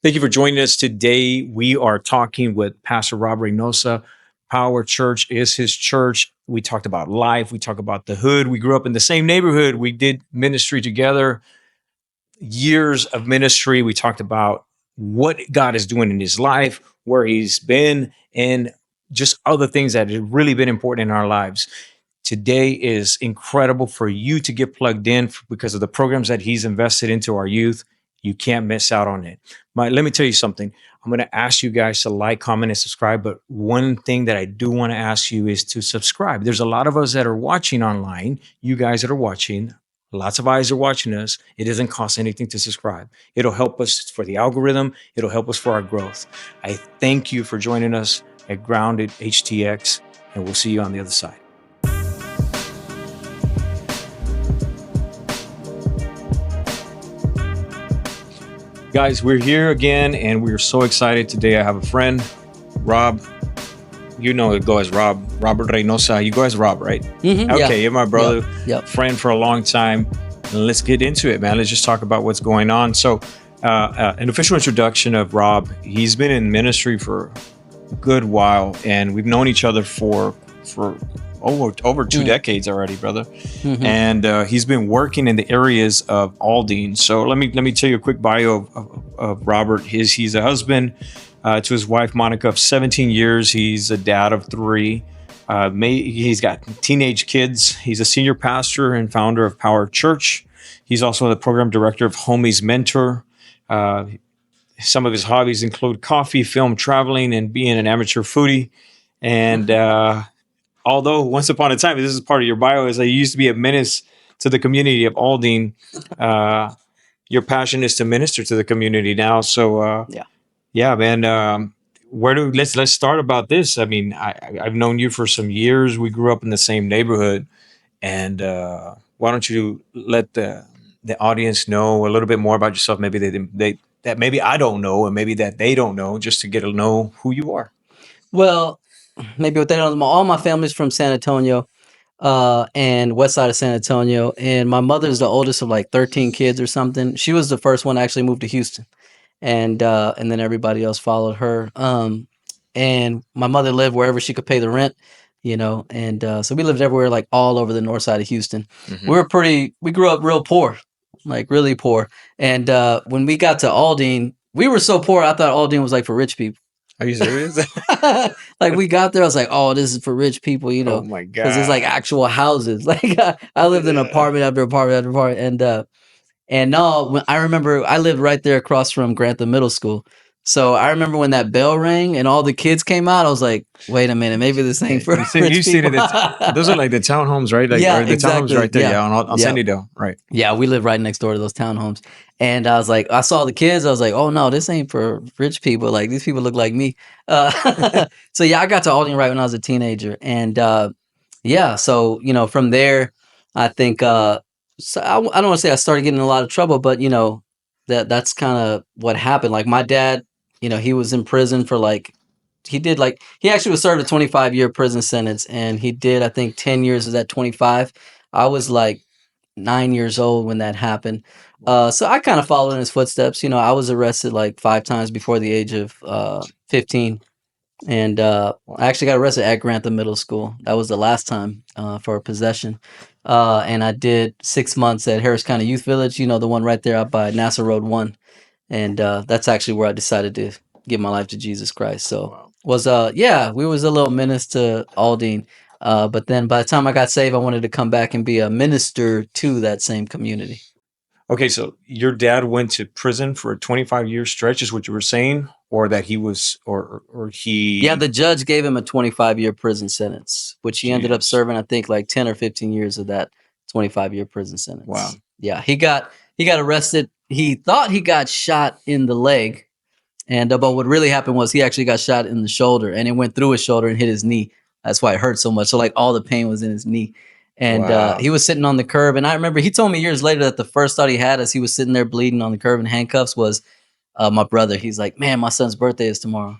Thank you for joining us today. We are talking with Pastor Rob Reynosa. Power Church is his church. We talked about life. We talked about the hood. We grew up in the same neighborhood. We did ministry together, years of ministry. We talked about what God is doing in his life, where he's been, and just other things that have really been important in our lives. Today is incredible for you to get plugged in because of the programs that he's invested into our youth. You can't miss out on it. Let me tell you something. I'm going to ask you guys to like, comment, and subscribe. But one thing that I do want to ask you is to subscribe. There's a lot of us that are watching online. You guys that are watching, lots of eyes are watching us. It doesn't cost anything to subscribe. It'll help us for the algorithm. It'll help us for our growth. I thank you for joining us at Grounded HTX, and we'll see you on the other side. Guys, we're here again, and we're so excited today. I have a friend, Rob. You know it go as Rob, Robert Reynosa. You go as Rob, right? Mm-hmm, okay, you're my brother, Yep. friend for a long time. And let's get into it, man. Let's just talk about what's going on. So, an official introduction of Rob. He's been in ministry for a good while, and we've known each other for over 2 decades already, brother. Mm-hmm. And he's been working in the areas of Aldine. So let me tell you a quick bio of Robert. He's a husband to his wife Monica of 17 years. He's a dad of 3. He's got teenage kids. He's a senior pastor and founder of Power Church. He's also the program director of Homie's Mentor. Some of his hobbies include coffee, film, traveling, and being an amateur foodie. And although once upon a time, this is part of your bio, is that you used to be a menace to the community of Aldine. Your passion is to minister to the community now. So yeah, man. Let's start about this. I mean, I've known you for some years. We grew up in the same neighborhood, and why don't you let the audience know a little bit more about yourself? Maybe that maybe I don't know, and maybe that they don't know, just to get to know who you are. Well, maybe what they don't know, all my family's from San Antonio, and west side of San Antonio. And my mother's the oldest of like 13 kids or something. She was the first one to actually move to Houston. And then everybody else followed her. And my mother lived wherever she could pay the rent, and so we lived everywhere, like all over the north side of Houston. Mm-hmm. We grew up real poor, like really poor. And when we got to Aldine, we were so poor, I thought Aldine was like for rich people. Are you serious? Like we got there, I was like, "Oh, this is for rich people," Oh my god! Because it's like actual houses. Like I lived in apartment after apartment after apartment, and no, I remember I lived right there across from Grantham Middle School. So I remember when that bell rang and all the kids came out, I was like, "Wait a minute, maybe this ain't for rich people." Seen it. Those are like the townhomes, right? Like, yeah, the exactly. townhomes right there, on Sunnydale, right? Yeah, we live right next door to those townhomes. And I was like, I saw the kids. I was like, oh no, this ain't for rich people. Like these people look like me. So yeah, I got to Aldine right when I was a teenager. And so, from there, I think, so I don't want to say I started getting in a lot of trouble, but that's kind of what happened. Like my dad, he was in prison for he actually was served a 25-year prison sentence, and he did, I think, 10 years of that 25. I was like 9 years old when that happened. So I kind of followed in his footsteps. I was arrested like 5 times before the age of 15. And I actually got arrested at Grantham Middle School. That was the last time for possession. And I did 6 months at Harris County Youth Village, the one right there out by NASA Road 1. And that's actually where I decided to give my life to Jesus Christ. So we was a little menace to Aldine. But then by the time I got saved, I wanted to come back and be a minister to that same community. Okay, so your dad went to prison for a 25-year stretch, is what you were saying, or that he was, or he... Yeah, the judge gave him a 25-year prison sentence, which he ended up serving, I think, like 10 or 15 years of that 25-year prison sentence. Wow. Yeah, he got arrested. He thought he got shot in the leg, but what really happened was he actually got shot in the shoulder, and it went through his shoulder and hit his knee. That's why it hurt so much. So like all the pain was in his knee. And he was sitting on the curb. And I remember he told me years later that the first thought he had as he was sitting there bleeding on the curb in handcuffs was my brother. He's like, man, my son's birthday is tomorrow.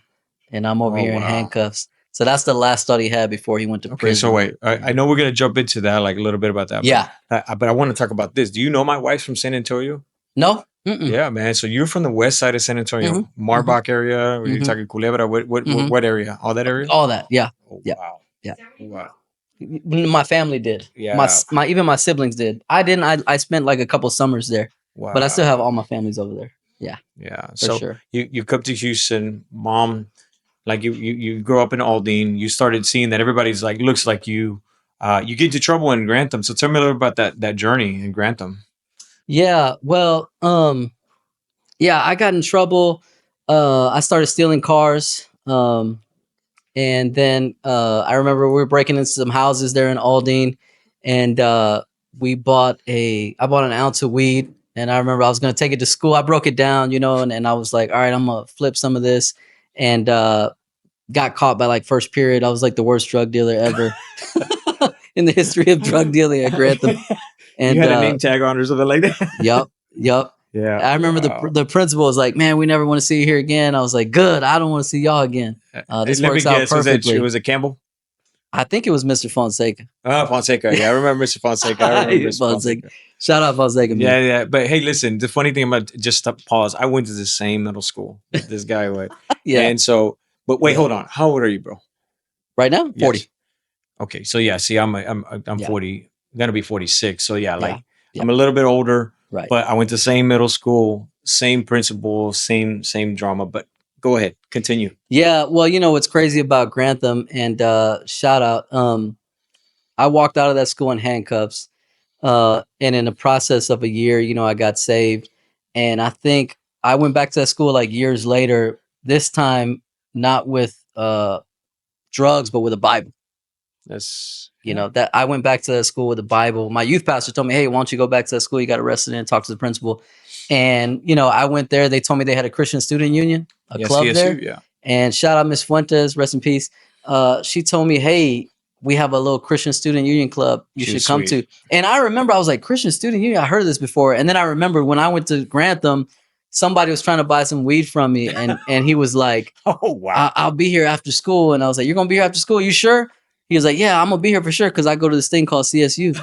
And I'm over here in handcuffs. So that's the last thought he had before he went to prison. Okay, so wait. I know we're going to jump into that, like a little bit about that. Yeah. But I want to talk about this. Do you know my wife's from San Antonio? No. Mm-mm. Yeah, man. So you're from the west side of San Antonio, Mm-hmm. Mm-hmm. Marbach area, or you're Mm-hmm. talking Culebra. Mm-hmm. What area? All that area? All that. Yeah. Oh Yeah. wow, Yeah. wow, My family did. yeah, My even my siblings did. I didn't. I spent like a couple summers there, but I still have all wow. my families over there. Yeah, Yeah. for So sure. you come to Houston, mom. Like you grow up in Aldine. You started seeing that everybody's like looks like you. You get into trouble in Grantham. So tell me a little about that journey in Grantham. Yeah. Well, yeah, I got in trouble. I started stealing cars. And then I remember we were breaking into some houses there in Aldine, and I bought an ounce of weed, and I remember I was gonna take it to school. I broke it down, and I was like, all right, I'm gonna flip some of this, and got caught by like first period. I was like the worst drug dealer ever in the history of drug dealing at Grantham. You And had a name tag on or something like that. yep, yep. Yeah. I remember Wow. the principal was like, "Man, we never want to see you here again." I was like, "Good, I don't want to see y'all again." This Let me works out guess. perfectly. Was it Campbell? I think it was Mr. Fonseca. Fonseca. Yeah, I remember Mr. Fonseca. I remember Mr. Fonseca. Fonseca. Shout out Fonseca, Yeah, man. yeah. But hey, listen, the funny thing about just stop, pause. I went to the same middle school that this guy went. Yeah, And so, but wait, yeah. hold on. How old are you, bro? Right now, Yes. 40. Okay. So yeah, see, I'm Yeah, 40, gonna be 46. So yeah, yeah, like yeah. I'm a little bit older, Right. but I went to the same middle school, same principal, same drama. But go ahead, continue. Yeah. Well, what's crazy about Grantham, and shout out. I walked out of that school in handcuffs. And in the process of a year, I got saved. And I think I went back to that school like years later, this time not with drugs, but with a Bible. That's yeah. That I went back to that school with the Bible. My youth pastor told me, "Hey, why don't you go back to that school? You got arrested and talk to the principal." And I went there. They told me they had a Christian student union, a Yes, club CSU. there. Yeah. And shout out Miss Fuentes, rest in peace. She told me, "Hey, we have a little Christian student union club you She should was come sweet. to." And I remember I was like, "Christian student union? I heard of this before." And then I remember when I went to Grantham, somebody was trying to buy some weed from me, and he was like, Oh wow. I'll be here after school." And I was like, "You're gonna be here after school? You sure?" He was like, "Yeah, I'm gonna be here for sure because I go to this thing called CSU."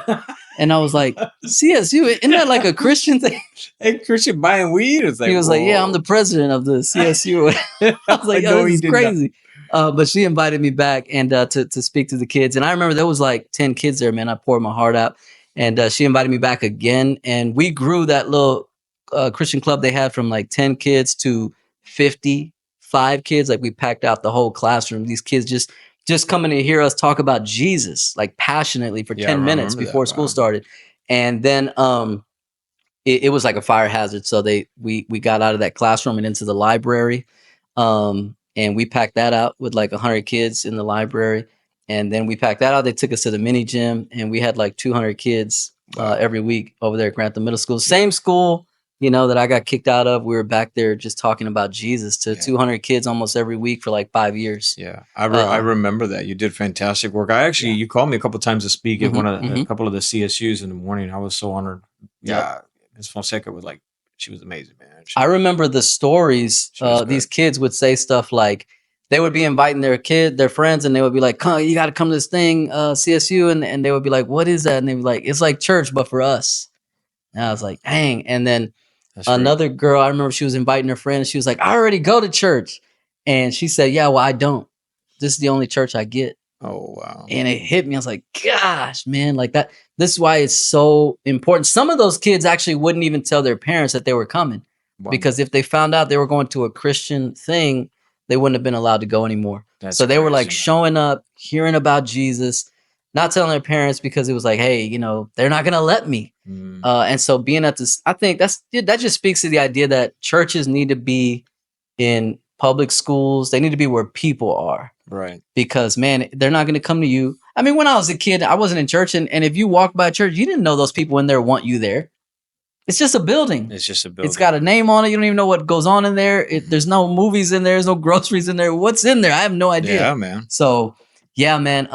And I was like, "CSU? Isn't that like a Christian thing?" Hey, Christian buying weed. It's like He was like, "Yeah, I'm the whoa. president of the CSU." I was like, "Oh, No, this he is did not. crazy." But she invited me back and to speak to the kids. And I remember there was like 10 kids there, man. I poured my heart out. And she invited me back again. And we grew that little Christian club they had from like 10 kids to 55 kids. Like we packed out the whole classroom. These kids just coming to hear us talk about Jesus, like passionately for Yeah, I 10 minutes remember that. before school Wow. started. And then it was like a fire hazard. So we got out of that classroom and into the library. And we packed that out with like 100 kids in the library. And then we packed that out. They took us to the mini gym, and we had like 200 kids Wow. every week over there at Grantham Middle School. Same school, that I got kicked out of. We were back there just talking about Jesus to Yeah. 200 kids almost every week for like 5 years. Yeah, I remember that. You did fantastic work. I actually, Yeah. you called me a couple times to speak at Mhm, a mhm. couple of the CSUs in the morning. I was so honored. Yep. Yeah, Ms. Fonseca was like, she was amazing, man. I remember the stories. She was These good. kids would say stuff like they would be inviting their friends, and they would be like, "Come, you got to come to this thing, CSU," and they would be like, "What is that?" And they'd be like, "It's like church, but for us." And I was like, "Dang!" And then That's great. another girl, I remember she was inviting her friend, and she was like, "I already go to church," and she said, "Yeah, well, I don't. This is the only church I get." Oh wow. And it hit me. I was like, "Gosh, man! Like that. This is why it's so important." Some of those kids actually wouldn't even tell their parents that they were coming. Wow. Because if they found out they were going to a Christian thing, they wouldn't have been allowed to go anymore. That's So they were like crazy, man. showing up, hearing about Jesus, not telling their parents because it was like, "Hey, they're not gonna let me." Mm, And so being at this, I think that just speaks to the idea that churches need to be in public schools. They need to be where people are. right. Because man, they're not gonna come to you. I mean, when I was a kid, I wasn't in church, and if you walk by a church, you didn't know those people in there want you there. It's just a building. It's just a building. It's got a name on it. You don't even know what goes on in there. There's no movies in there. There's no groceries in there. What's in there? I have no idea. Yeah, man. So, yeah, man.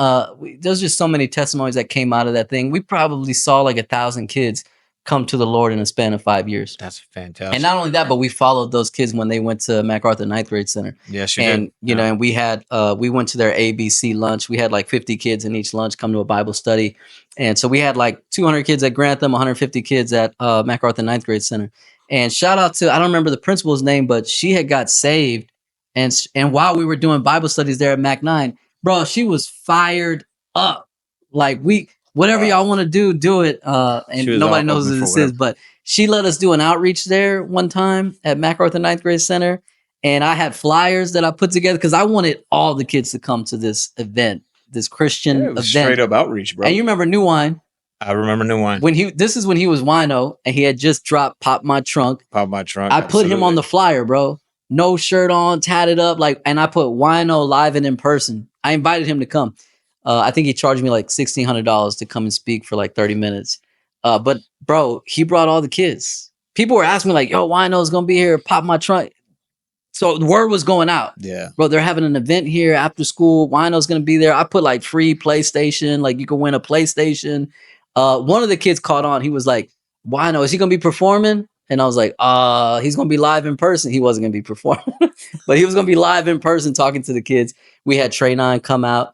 There's just so many testimonies that came out of that thing. We probably saw like 1,000 kids come to the Lord in a span of 5 years. That's fantastic. And not only that, but we followed those kids when they went to MacArthur Ninth Grade Center. Yes, you And did. and we went to their ABC lunch. We had like 50 kids in each lunch come to a Bible study. And so we had like 200 kids at Grantham, 150 kids at MacArthur Ninth Grade Center. And shout out to, I don't remember the principal's name, but she had got saved. And while we were doing Bible studies there at Mac 9, bro, she was fired up. Like, whatever y'all want to do it. She And was nobody all knows open who for this is, whatever. but she let us do an outreach there one time at MacArthur Ninth Grade Center. And I had flyers that I put together because I wanted all the kids to come to this event, this Christian Yeah, it was event. straight up outreach, bro. And you remember New Wine? I remember New Wine. This is when he was wino and he had just dropped Pop My Trunk. Pop My Trunk. I put him on absolutely. the flyer, bro. No shirt on, tatted up, like, and I put Wino live and in person. I invited him to come. I think he charged me like $1,600 to come and speak for like 30 minutes. But bro, he brought all the kids. People were asking me like, "Yo, Wino's gonna be here. Pop My Trunk." So the word was going out. Yeah. Bro, they're having an event here after school. Wino's gonna be there. I put like free PlayStation, like you can win a PlayStation. One of the kids caught on. He was like, Wino, is he gonna be performing? And I was like, he's gonna be live in person. He wasn't gonna be performing, but he was gonna be live in person talking to the kids. We had Trey Nine come out.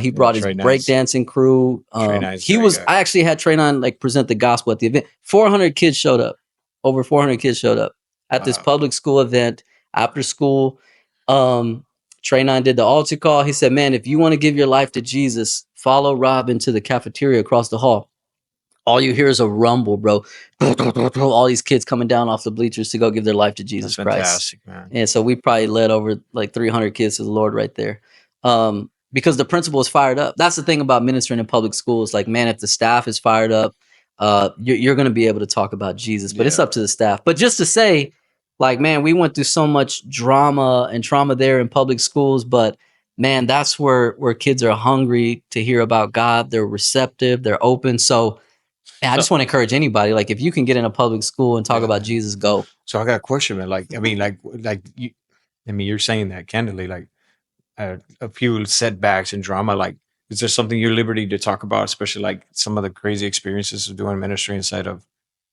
He brought his Trey Nine's- breakdancing crew. Trey Nine's He very was. good. I actually had Trey Nine like present the gospel at the event. 400 kids showed up. Over 400 kids showed up at this Wow. public school event after school. Trey Nine did the altar call. He said, "Man, if you want to give your life to Jesus, follow Rob into the cafeteria across the hall." All you hear is a rumble, bro. All these kids coming down off the bleachers to go give their life to Jesus That's Christ. fantastic, man. And so we probably led over like 300 kids to the Lord right there. Because the principal is fired up. That's the thing about ministering in public schools. Like, man, if the staff is fired up, you're going to be able to talk about Jesus, but it's Yeah. up to the staff. But just to say, like, man, we went through so much drama and trauma there in public schools, but man, that's where kids are hungry to hear about God. They're receptive, they're open. So I just want to encourage anybody, like, if you can get in a public school and talk Yeah. about Jesus, go. So I got a question, man. Like, I mean, like you. I mean, you're saying that candidly, like a few setbacks and drama. Like, is there something you're liberty to talk about, especially like some of the crazy experiences of doing ministry inside of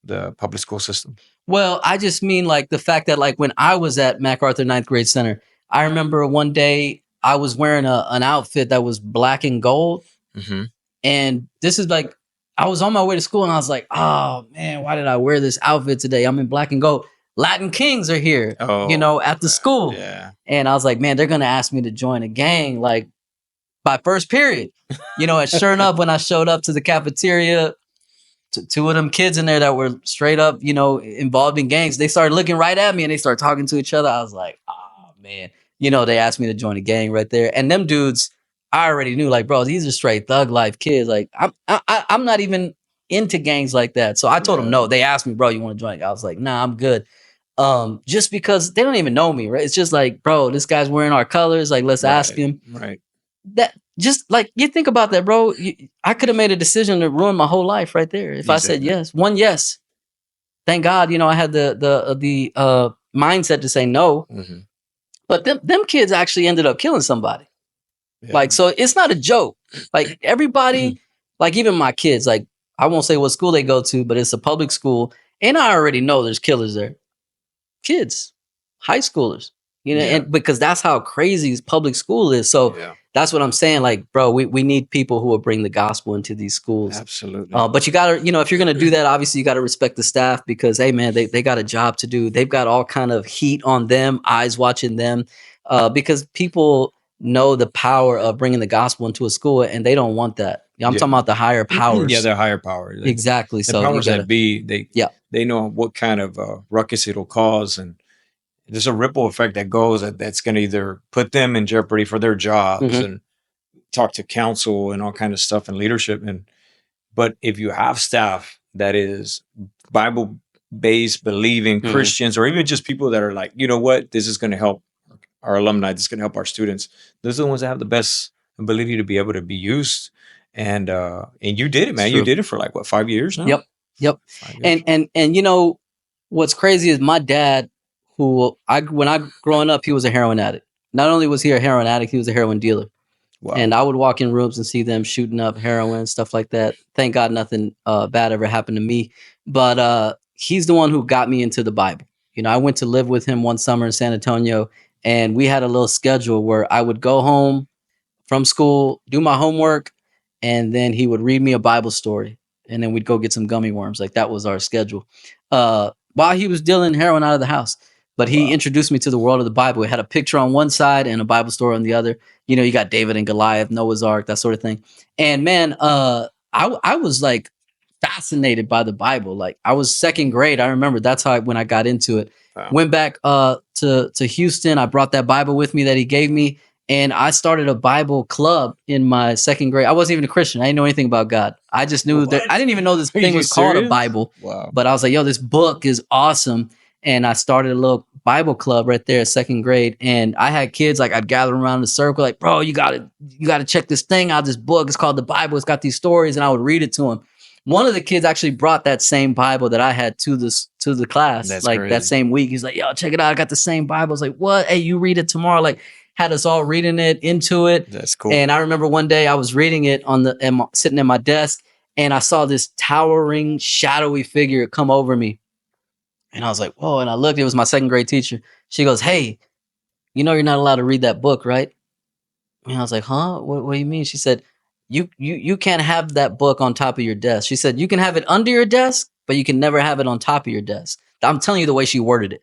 the public school system? Well, I just mean like the fact that like when I was at MacArthur Ninth Grade Center, I remember one day I was wearing an outfit that was black and gold. Mm-hmm. And this is like, I was on my way to school and I was like, oh man, why did I wear this outfit today? I'm in black and gold. Latin Kings are here, at the school. Yeah. And I was like, man, they're going to ask me to join a gang like by first period. And sure enough, when I showed up to the cafeteria, two of them kids in there that were straight up, involved in gangs, they started looking right at me and they started talking to each other. I was like, oh man, they asked me to join a gang right there. And them dudes, I already knew, like, bro, these are straight thug life kids. Like, I'm not even into gangs like that. So I told them no. They asked me, bro, you want to join? I was like, nah, I'm good. Just because they don't even know me, right? It's just like, bro, this guy's wearing our colors. Like, let's ask him. Right. That just like you think about that, bro. I could have made a decision to ruin my whole life right there if I said yes. One yes. Thank God, I had the mindset to say no. Mm-hmm. But them kids actually ended up killing somebody. Yeah. Like, so it's not a joke. Like everybody, like even my kids, like I won't say what school they go to, but it's a public school, and I already know there's killers there. Kids, high schoolers, and because that's how crazy public school is. So that's what I'm saying. Like, bro, we need people who will bring the gospel into these schools. Absolutely. But you gotta, if you're gonna do that, obviously you gotta respect the staff because, hey man, they got a job to do. They've got all kind of heat on them, eyes watching them, because people know the power of bringing the gospel into a school, and they don't want that. I'm talking about the higher powers. Yeah, they're higher power. Exactly. The So powers that be, they know what kind of ruckus it'll cause, and there's a ripple effect that goes that's going to either put them in jeopardy for their jobs and talk to council and all kind of stuff and leadership. But if you have staff that is Bible based, believing Christians, or even just people that are like, you know what, this is going to help our alumni, this is going to help our students. Those are the ones that have the best ability to be able to be used. And you did it, man. You did it for like what, 5 years now? Yep. And what's crazy is my dad, growing up, he was a heroin addict. Not only was he a heroin addict, he was a heroin dealer. Wow. And I would walk in rooms and see them shooting up heroin, stuff like that. Thank God nothing bad ever happened to me. But he's the one who got me into the Bible. I went to live with him one summer in San Antonio, and we had a little schedule where I would go home from school, do my homework, and then he would read me a Bible story. And then we'd go get some gummy worms. Like, that was our schedule. while he was dealing heroin out of the house. But he introduced me to the world of the Bible. It had a picture on one side and a Bible story on the other. You know, you got David and Goliath, Noah's Ark, that sort of thing. And man, I was like fascinated by the Bible. Like I was second grade. I remember that's when I got into it. Wow. Went back to Houston. I brought that Bible with me that he gave me. And I started a Bible club in my second grade. I wasn't even a Christian. I didn't know anything about God. I just knew that I didn't even know this Are thing you was called a serious? Bible. Wow. But I was like, yo, this book is awesome. And I started a little Bible club right there at second grade. And I had kids, like I'd gather around in a circle, like, bro, you gotta check this thing out, this book. It's called the Bible. It's got these stories. And I would read it to them. One of the kids actually brought that same Bible that I had to the class. That's like crazy. that same week. He's like, yo, check it out. I got the same Bible. I was like, what? Hey, you read it tomorrow. Like, had us all reading it, into it. That's cool. And I remember one day I was reading it sitting at my desk, and I saw this towering, shadowy figure come over me. And I was like, whoa. And I looked, it was my second grade teacher. She goes, hey, you know you're not allowed to read that book, right? And I was like, huh? What do you mean? She said, you can't have that book on top of your desk. She said, you can have it under your desk, but you can never have it on top of your desk. I'm telling you the way she worded it.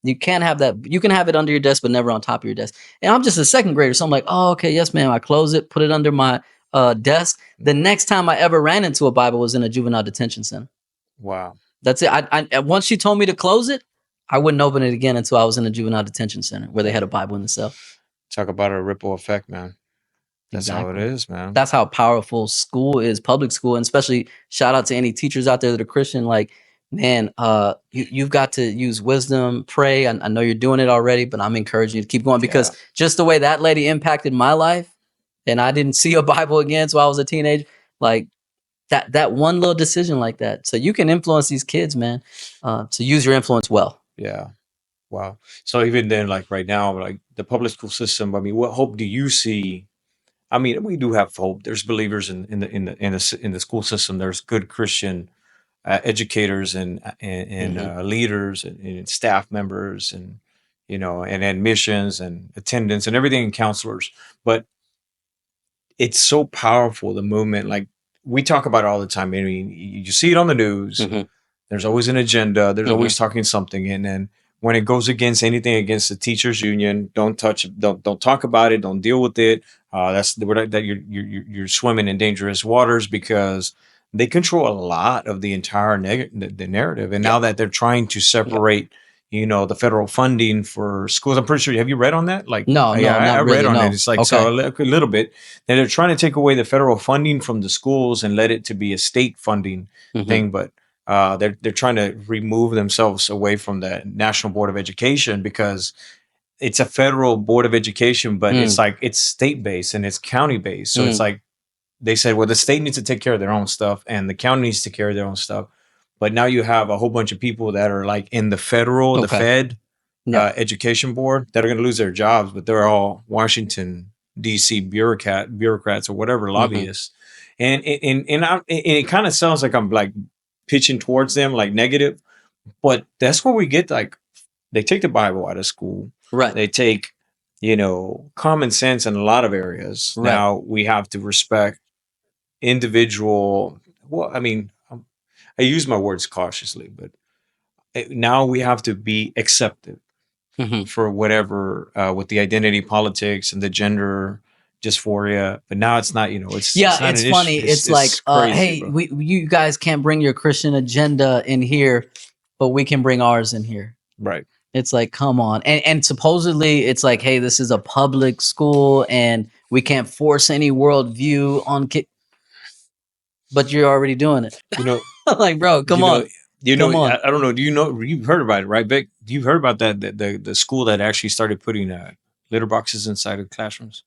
You can't have that. You can have it under your desk, but never on top of your desk. And I'm just a second grader. So I'm like, oh, okay, yes, ma'am. I close it, put it under my desk. The next time I ever ran into a Bible was in a juvenile detention center. Wow. That's it. I once she told me to close it, I wouldn't open it again until I was in a juvenile detention center where they had a Bible in the cell. Talk about a ripple effect, man. That's Exactly. how it is, man. That's how powerful school is, public school, and especially shout out to any teachers out there that are Christian. Like, man, you've got to use wisdom, pray. I know you're doing it already, but I'm encouraging you to keep going because just the way that lady impacted my life, and I didn't see a Bible again until I was a teenager. Like that one little decision like that. So you can influence these kids, man, to use your influence well. Yeah. Wow. So even then, like right now, like the public school system, I mean, what hope do you see? I mean, we do have hope. There's believers in the school system. There's good Christian educators and leaders and staff members and and admissions and attendance and everything and counselors. But it's so powerful, the movement. Like we talk about it all the time. I mean, you see it on the news. Mhm. There's always an agenda. There's always talking something, and then when it goes against anything against the teachers union, don't touch it. Don't talk about it. Don't deal with it. That's that you're swimming in dangerous waters because they control a lot of the entire the narrative. And now that they're trying to separate, the federal funding for schools, I'm pretty sure. Have you read on that? Like, No, I not really, read on no. it. It's like Okay. so a little bit. And they're trying to take away the federal funding from the schools and let it to be a state funding thing, but. They're trying to remove themselves away from the National Board of Education because it's a federal board of education, but it's like it's state based and it's county based. So it's like they said, well, the state needs to take care of their own stuff and the county needs to take care of their own stuff. But now you have a whole bunch of people that are like in the federal, the Fed education board that are going to lose their jobs, but they're all Washington D.C. bureaucrats or whatever lobbyists, and it kind of sounds like I'm like pitching towards them like negative, but that's where we get like they take the Bible out of school, Right. They take common sense in a lot of areas. Right. Now we have to respect individual. Well, I mean, I use my words cautiously, but now we have to be accepted for whatever with the identity politics and the gender dysphoria, but now it's not. It's not it's an funny. issue. It's like, crazy, hey, bro. you guys can't bring your Christian agenda in here, but we can bring ours in here. Right. It's like, come on. And supposedly it's like, hey, this is a public school and we can't force any worldview on kids. But you're already doing it. Like, bro, come on. Come on. I don't know. Do you know? You've heard about it, right, Vic? You've heard about that the school that actually started putting litter boxes inside of classrooms.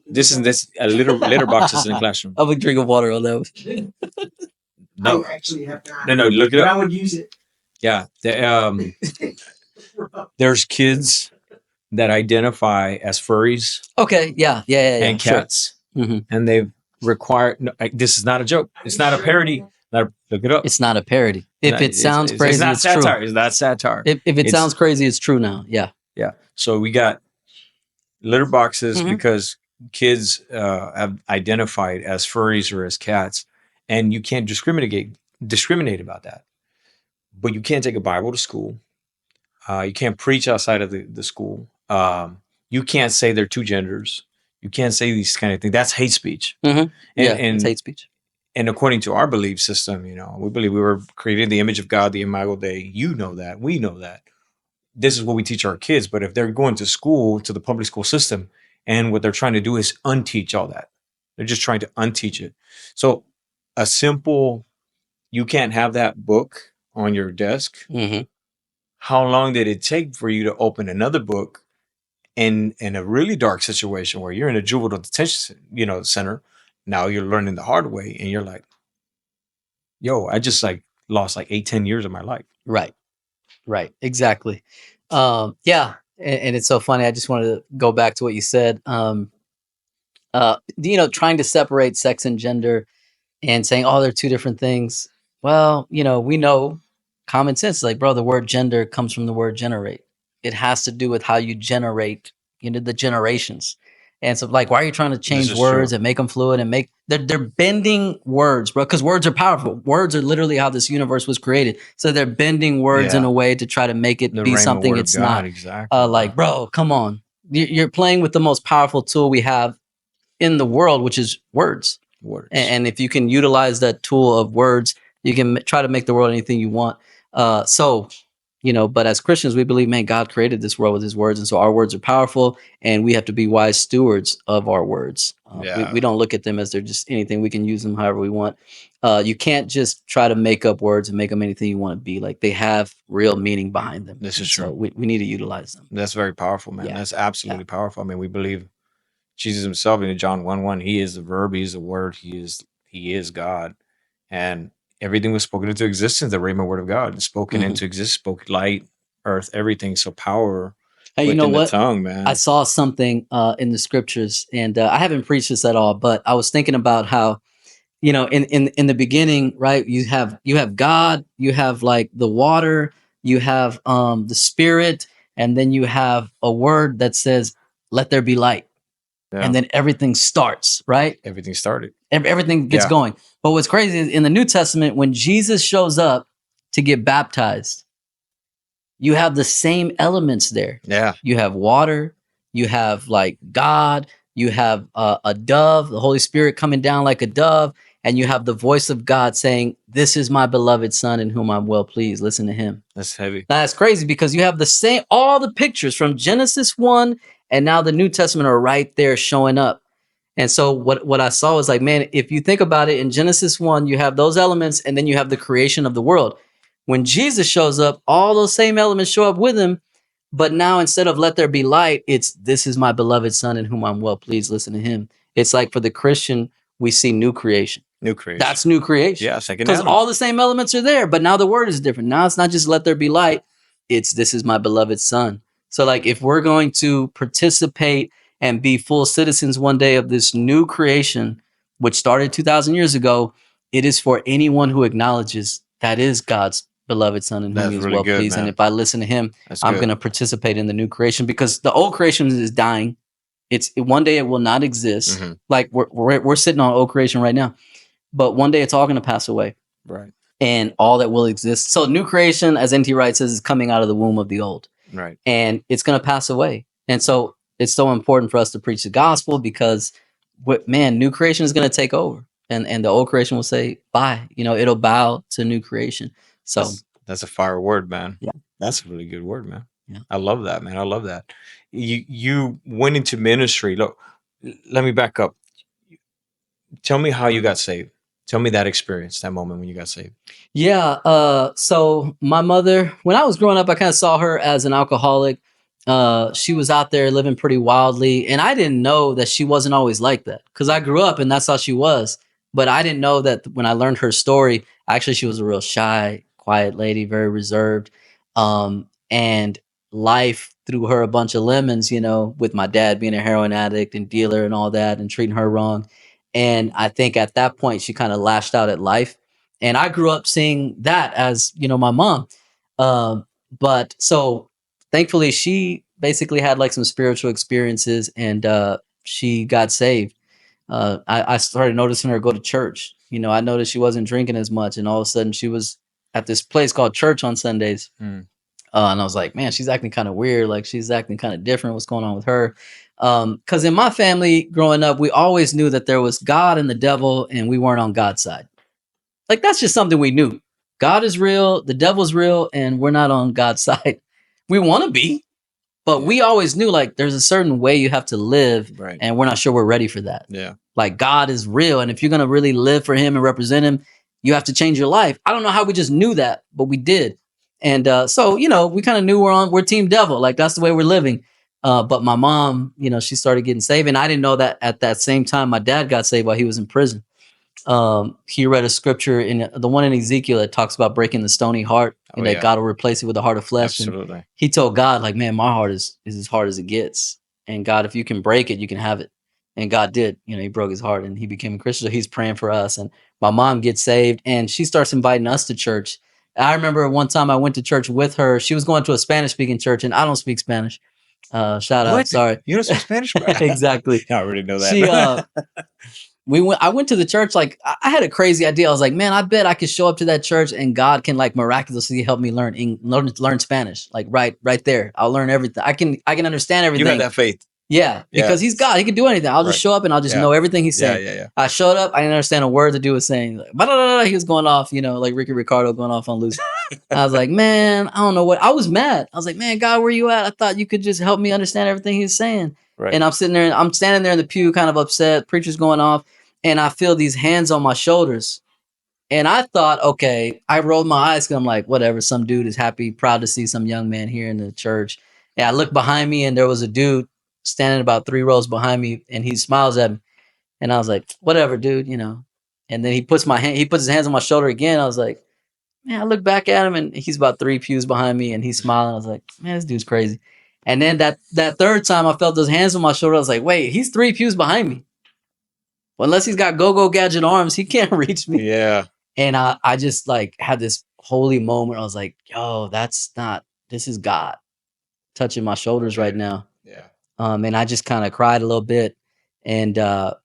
This litter boxes in the classroom. I'll be drinking water on that. No, I actually have not. no, look it But I up. would use it. Yeah, there's kids that identify as furries Okay, yeah. and sure. cats, Mhm. and they've required. No, this is not a joke. It's not a parody. Look it up. It's not a parody. If it sounds crazy, it's not it's satire. true. It's not satire. If it sounds crazy, it's true now. Yeah. Yeah. So we got litter boxes Mhm. because kids have identified as furries or as cats, and you can't discriminate about that. but you can't take a Bible to school. You can't preach outside of the school. You can't say there are two genders. You can't say these kind of things. That's hate speech. Mm-hmm. And Yeah, it's and hate speech. and according to our belief system, we believe we were created in the image of God, the Imago Dei. You know that. We know that. This is what we teach our kids. But if they're going to school, to the public school system, and what they're trying to do is unteach all that, they're just trying to unteach it. So a simple, you can't have that book on your desk. Mm-hmm. How long did it take for you to open another book in a really dark situation where you're in a juvenile detention, center? Now you're learning the hard way, and you're like, yo, I just like lost like 8, 10 years of my life. Right. Right. Exactly. Yeah. And it's so funny. I just wanted to go back to what you said. Trying to separate sex and gender and saying, oh, they're two different things. Well, we know common sense, like, bro, the word gender comes from the word generate. It has to do with how you generate, the generations. And so, like, why are you trying to change words and make them fluid and they're bending words, bro? Because words are powerful. Words are literally how this universe was created. So they're bending words in a way to try to make it be something it's not. Exactly. Like, bro, come on. You're playing with the most powerful tool we have in the world, which is words. And if you can utilize that tool of words, you can try to make the world anything you want. But as Christians, we believe, man, God created this world with his words. And so our words are powerful, and we have to be wise stewards of our words. We don't look at them as they're just anything. We can use them however we want. You can't just try to make up words and make them anything you want to be. Like, they have real meaning behind them. This is true. So we need to utilize them. That's very powerful, man. Yeah. That's absolutely powerful. I mean, we believe Jesus himself in John 1:1, he is the verb, he is the word, he is God. And everything was spoken into existence, the rhema word of God, spoken into existence, spoke light, earth, everything. So power within the tongue, man. I saw something in the scriptures, and I haven't preached this at all, but I was thinking about how, in the beginning, right, you have God, you have like the water, you have the spirit, and then you have a word that says, let there be light. Yeah. And then everything starts, right? Everything started. Everything gets going. But what's crazy is in the New Testament, when Jesus shows up to get baptized, you have the same elements there. Yeah. You have water, you have like God, you have a dove, the Holy Spirit coming down like a dove, and you have the voice of God saying, this is my beloved son in whom I'm well pleased. Listen to him. That's heavy. That's crazy because you have the same, all the pictures from Genesis 1 and now the New Testament are right there showing up. And so what I saw was like, man, if you think about it, in Genesis 1, you have those elements, and then you have the creation of the world. When Jesus shows up, all those same elements show up with him. But now instead of let there be light, it's this is my beloved son in whom I'm well pleased. Listen to him. It's like for the Christian, we see new creation. New creation. That's new creation. Yeah, second because all the same elements are there, but now the word is different. Now it's not just let there be light. It's this is my beloved son. So like if we're going to participate and be full citizens one day of this new creation, which started 2,000 years ago, it is for anyone who acknowledges that is God's beloved son in whom he is well pleased. And if I listen to him, I'm going to participate in the new creation because the old creation is dying. One day it will not exist. Mm-hmm. Like we're sitting on old creation right now, but one day it's all going to pass away. Right. And all that will exist. So new creation, as N.T. Wright says, is coming out of the womb of the old. Right. And it's going to pass away. And so it's so important for us to preach the gospel because new creation is going to take over. And the old creation will say, bye. It'll bow to new creation. So that's a fire word, man. Yeah. That's a really good word, man. Yeah. I love that, man. I love that. You went into ministry. Look, let me back up. Tell me how you got saved. Tell me that experience, that moment when you got saved. Yeah. So my mother, when I was growing up, I kind of saw her as an alcoholic. She was out there living pretty wildly. And I didn't know that she wasn't always like that because I grew up and that's how she was. But I didn't know that when I learned her story, actually, she was a real shy, quiet lady, very reserved. And life threw her a bunch of lemons, with my dad being a heroin addict and dealer and all that and treating her wrong. And I think at that point, she kind of lashed out at life. And I grew up seeing that as, my mom. But so thankfully, she basically had like some spiritual experiences and she got saved. I started noticing her go to church. I noticed she wasn't drinking as much. And all of a sudden she was at this place called church on Sundays. Mm. And I was like, man, she's acting kind of weird. Like she's acting kind of different. What's going on with her? Because in my family growing up, we always knew that there was God and the devil, and we weren't on God's side. Like that's just something we knew. God is real, the devil's real, and we're not on God's side. We want to be, but we always knew like there's a certain way you have to live, Right. and we're not sure we're ready for that. Yeah. Like God is real, and if you're gonna really live for Him and represent Him, you have to change your life. I don't know how we just knew that, but we did. And so we kind of knew we're Team Devil. Like that's the way we're living. But my mom, she started getting saved, and I didn't know that at that same time my dad got saved while he was in prison. He read a scripture in the one in Ezekiel that talks about breaking the stony heart, and that God will replace it with a heart of flesh. Absolutely. And he told God, like, man, my heart is as hard as it gets. And God, if you can break it, you can have it. And God did. He broke his heart and he became a Christian. So he's praying for us. And my mom gets saved and she starts inviting us to church. I remember one time I went to church with her. She was going to a Spanish speaking church, and I don't speak Spanish. Shout out. Sorry. You don't speak Spanish? Exactly. I already know that. I went to the church. Like I had a crazy idea. I was like, man, I bet I could show up to that church and God can like miraculously help me learn Spanish. Like right there. I'll learn everything. I can understand everything. You had that faith. Yeah, because he's God. He can do anything. I'll just show up and I'll just know everything he's saying. Yeah. I showed up. I didn't understand a word the dude was saying. Like, blah, blah, blah, he was going off, like Ricky Ricardo going off on Lucy. I was like, man, I don't know what. I was mad. I was like, man, God, where you at? I thought you could just help me understand everything he was saying. Right. And I'm sitting there, and I'm standing there in the pew kind of upset. Preacher's going off. And I feel these hands on my shoulders. And I thought, okay, I rolled my eyes because I'm like, whatever. Some dude is happy, proud to see some young man here in the church. And I looked behind me and there was a dude standing about 3 rows behind me and he smiles at me. And I was like, whatever, dude, And then he puts his hands on my shoulder again. I was like, man, I look back at him and he's about 3 pews behind me and he's smiling. I was like, man, this dude's crazy. And then that third time I felt those hands on my shoulder. I was like, wait, he's 3 pews behind me. Well, unless he's got go-go gadget arms, he can't reach me. Yeah. And I just like had this holy moment. I was like, yo, this is God touching my shoulders right now. Yeah. And I just kind of cried a little bit. And and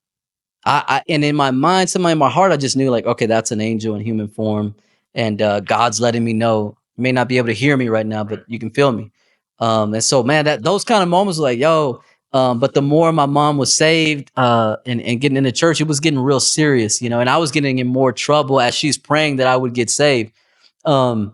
in my mind, somewhere in my heart, I just knew like, okay, that's an angel in human form. And God's letting me know, you may not be able to hear me right now, but you can feel me. And so, man, those kind of moments were like, yo, but the more my mom was saved and getting into church, it was getting real serious, and I was getting in more trouble as she's praying that I would get saved. I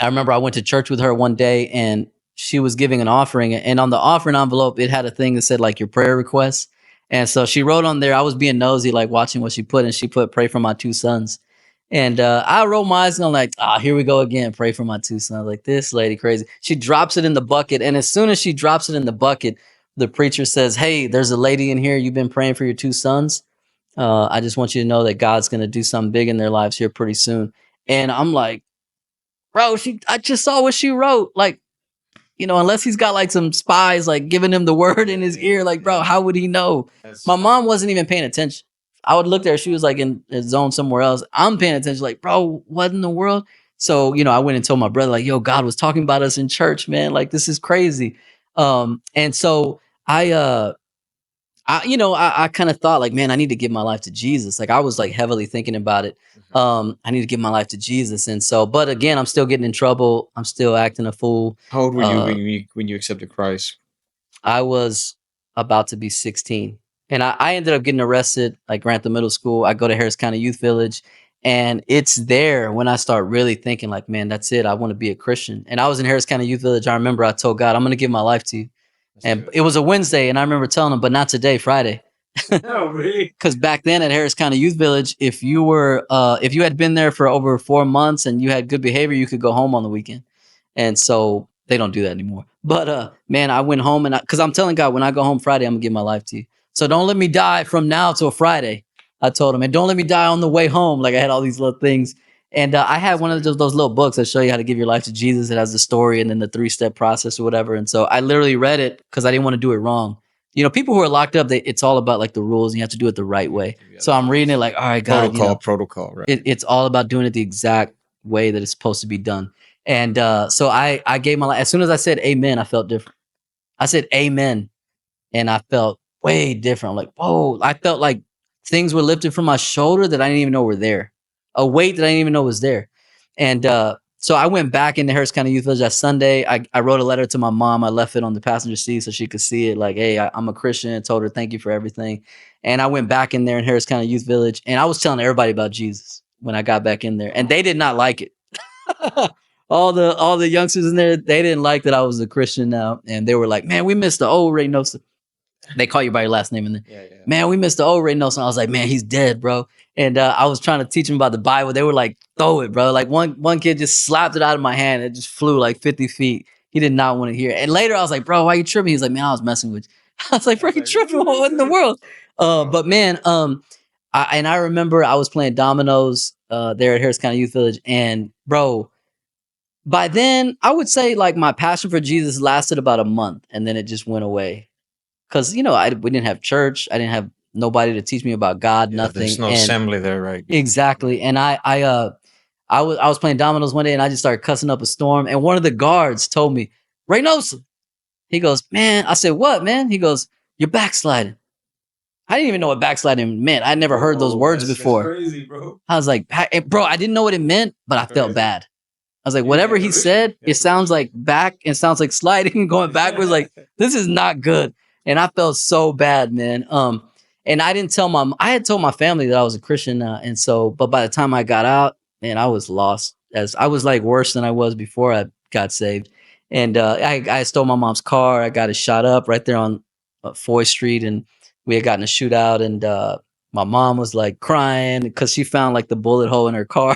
remember I went to church with her one day and she was giving an offering, and on the offering envelope, it had a thing that said like your prayer requests. And so she wrote on there, I was being nosy, like watching what she put, and she put, pray for my 2 sons. And I rolled my eyes and I'm like, here we go again. Pray for my 2 sons. Like, this lady crazy. She drops it in the bucket. And as soon as she drops it in the bucket, the preacher says, hey, there's a lady in here. You've been praying for your 2 sons. I just want you to know that God's going to do something big in their lives here pretty soon. And I'm like, bro, I just saw what she wrote. Like, unless he's got like some spies, like giving him the word in his ear, like, bro, how would he know? My mom wasn't even paying attention. I would look there. She was like in a zone somewhere else. I'm paying attention. Like, bro, what in the world? So, I went and told my brother, like, yo, God was talking about us in church, man. Like, this is crazy. And so I kind of thought like, man, I need to give my life to Jesus. Like I was like heavily thinking about it. I need to give my life to Jesus. And so, but again, I'm still getting in trouble. I'm still acting a fool. How old were you when you accepted Christ? I was about to be 16. And I ended up getting arrested like Grantham Middle School. I go to Harris County Youth Village. And it's there when I start really thinking like, man, that's it. I want to be a Christian. And I was in Harris County Youth Village. I remember I told God, I'm going to give my life to you. And it was a Wednesday, and I remember telling him, but not today, Friday. No, really? Because back then at Harris County Youth Village, if you had been there for over 4 months and you had good behavior, you could go home on the weekend. And so they don't do that anymore. But man, I went home because I'm telling God, when I go home Friday, I'm gonna give my life to you. So don't let me die from now till Friday. I told him, and don't let me die on the way home. Like I had all these little things. And I had one of those little books that show you how to give your life to Jesus. It has the story and then the 3-step process or whatever. And so I literally read it because I didn't want to do it wrong. People who are locked up, it's all about like the rules and you have to do it the right way. So I'm reading it like, all right, God. Protocol, right? It's all about doing it the exact way that it's supposed to be done. And so I gave my life. As soon as I said amen, I felt different. I said amen. And I felt way different. I'm like, whoa. I felt like things were lifted from my shoulder that I didn't even know were there. A weight that I didn't even know was there. And so I went back into Harris County Youth Village that Sunday. I wrote a letter to my mom. I left it on the passenger seat so she could see it. Like, hey, I'm a Christian. I told her thank you for everything. And I went back in there in Harris County Youth Village, and I was telling everybody about Jesus when I got back in there, and they did not like it. all the youngsters in there, they didn't like that I was a Christian now, and they were like, "Man, we missed the old Ray Nelson." They call you by your last name in there. Yeah, yeah. Man, we missed the old Ray Nelson. I was like, man, he's dead, bro. And I was trying to teach him about the Bible. They were like, throw it, bro. Like one kid just slapped it out of my hand. It just flew like 50 feet. He did not want to hear it. And later I was like, bro, why you tripping? He's like, man, I was messing with you. I was like, bro, you tripping? What in the world? But man, I remember I was playing dominoes there at Harris County Youth Village. And bro, by then I would say like my passion for Jesus lasted about a month, and then it just went away. Cause we didn't have church. I didn't have nobody to teach me about God, nothing. There's no assembly there, right? Exactly. And I was playing dominoes one day, and I just started cussing up a storm. And one of the guards told me, Reynosa. He goes, man. I said, what, man? He goes, you're backsliding. I didn't even know what backsliding meant. I'd never heard those words before. That's crazy, bro. I was like, bro, I didn't know what it meant, but I felt bad. I was like, whatever he said, it sounds like back. It sounds like sliding and going backwards. Like, this is not good. And I felt so bad, man. And I didn't tell I had told my family that I was a Christian. And so, but by the time I got out, man, I was lost. As I was like worse than I was before I got saved. And I stole my mom's car. I got it shot up right there on Foy Street. And we had gotten a shootout. And my mom was like crying because she found like the bullet hole in her car.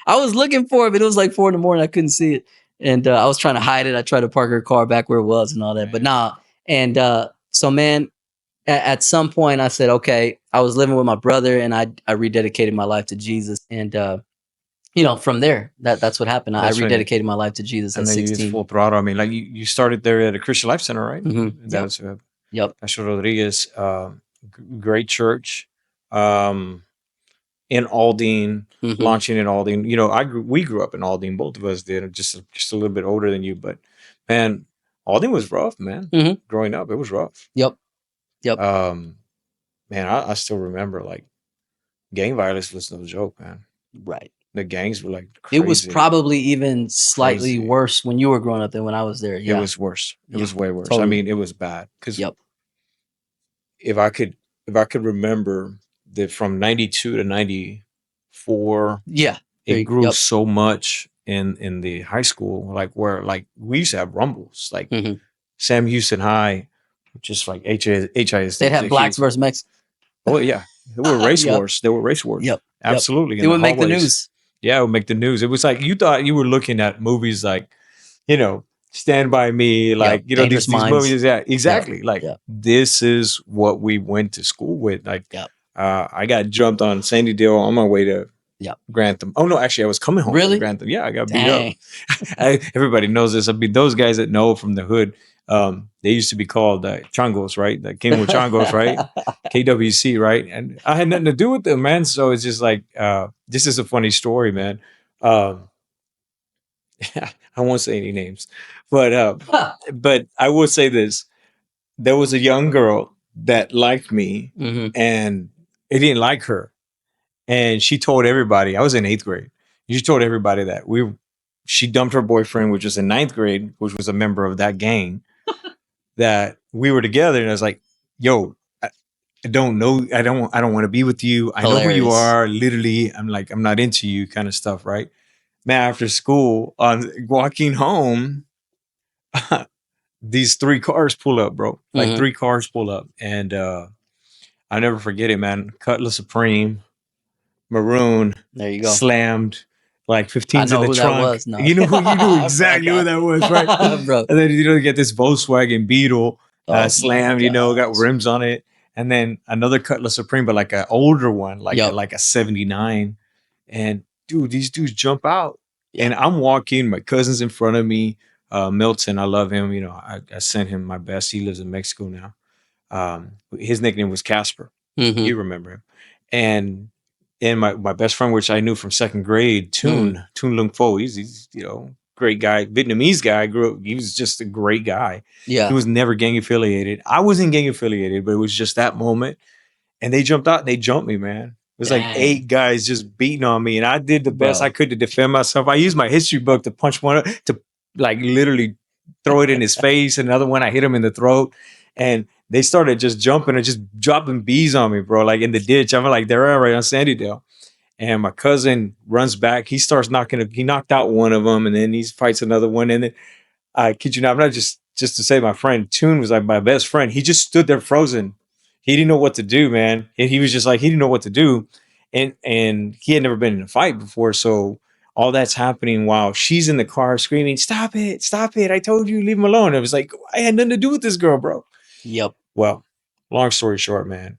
I was looking for it, but it was like 4 a.m. I couldn't see it. And I was trying to hide it. I tried to park her car back where it was and all that. But nah. And so, man, at some point I said, okay, I was living with my brother, and I rededicated my life to Jesus. And, from there, that's what happened. I rededicated my life to Jesus at 16. And then you used full throttle. I mean, like you started there at a Christian Life Center, right? Mm-hmm. That's yep. Pastor Rodriguez, great church. In Aldine, launching in Aldine. We grew up in Aldine. Both of us did. Just a little bit older than you, but man, Aldine was rough, man. Mm-hmm. Growing up, it was rough. Yep. Man, I still remember like gang violence was no joke, man. Right. The gangs were like crazy. It was probably even slightly worse when you were growing up than when I was there. Yeah. It was worse. It was way worse. Totally. I mean, it was bad. Because if I could remember that from 92 to 94, it grew so much in the high school, like where like we used to have rumbles, like Sam Houston High, just like HIS. They had blacks versus Mexicans. Oh yeah, there were race wars. There were race wars. Yep, absolutely. It would make the news. Yeah, it would make the news. It was like you thought you were looking at movies like, Stand By Me, like these movies. Yeah, exactly. Like this is what we went to school with. Like, I got jumped on Sandy Dale on my way to Grantham. Oh no, actually, I was coming home from Grantham. Yeah, I got beat up. Everybody knows this. I mean, those guys that know from the hood, they used to be called changos, right? That came with changos, right? KWC, right? And I had nothing to do with them, man. So it's just like, this is a funny story, man. I won't say any names, but I will say this: there was a young girl that liked me, and it didn't like her. And she told everybody, I was in 8th grade. She told everybody that she dumped her boyfriend, which was in 9th grade, which was a member of that gang, that we were together. And I was like, yo, I don't know. I don't want to be with you. I know who you are. Literally, I'm like, I'm not into you kind of stuff. Right. Man, after school, walking home, these 3 cars pull up, bro. Like 3 cars pull up. And I'll never forget it, man. Cutlass Supreme. Maroon, there you go. Slammed, like 15s in the trunk. That was, no. You knew exactly who that was, right? Bro. And then you get this Volkswagen Beetle slammed, got rims on it, and then another Cutlass Supreme, but like an older one, like a 79. And dude, these dudes jump out, and I'm walking. My cousin's in front of me. Milton, I love him. I sent him my best. He lives in Mexico now. His nickname was Casper. You remember him, And my best friend, which I knew from 2nd grade, Toon Lung Fo, he's great guy, Vietnamese guy. Grew up, he was just a great guy. Yeah, he was never gang affiliated. I wasn't gang affiliated, but it was just that moment. And they jumped out. They jumped me, man. was like Dang. 8 guys just beating on me, and I did the best Bro. I could to defend myself. I used my history book to punch one to like literally throw it in his face. Another one, I hit him in the throat, and they started just jumping and just dropping bees on me, bro. Like in the ditch, I'm like they're right on Sandydale. And my cousin runs back. He starts knocking. He knocked out one of them, and then he fights another one. And then I kid you not, I'm not just to say my friend Toon was like my best friend. He just stood there frozen. He didn't know what to do, man. And he was just like he didn't know what to do, and he had never been in a fight before. So all that's happening while she's in the car screaming, "Stop it! Stop it! I told you, leave him alone." It was like I had nothing to do with this girl, bro. Yep. Well, long story short, man.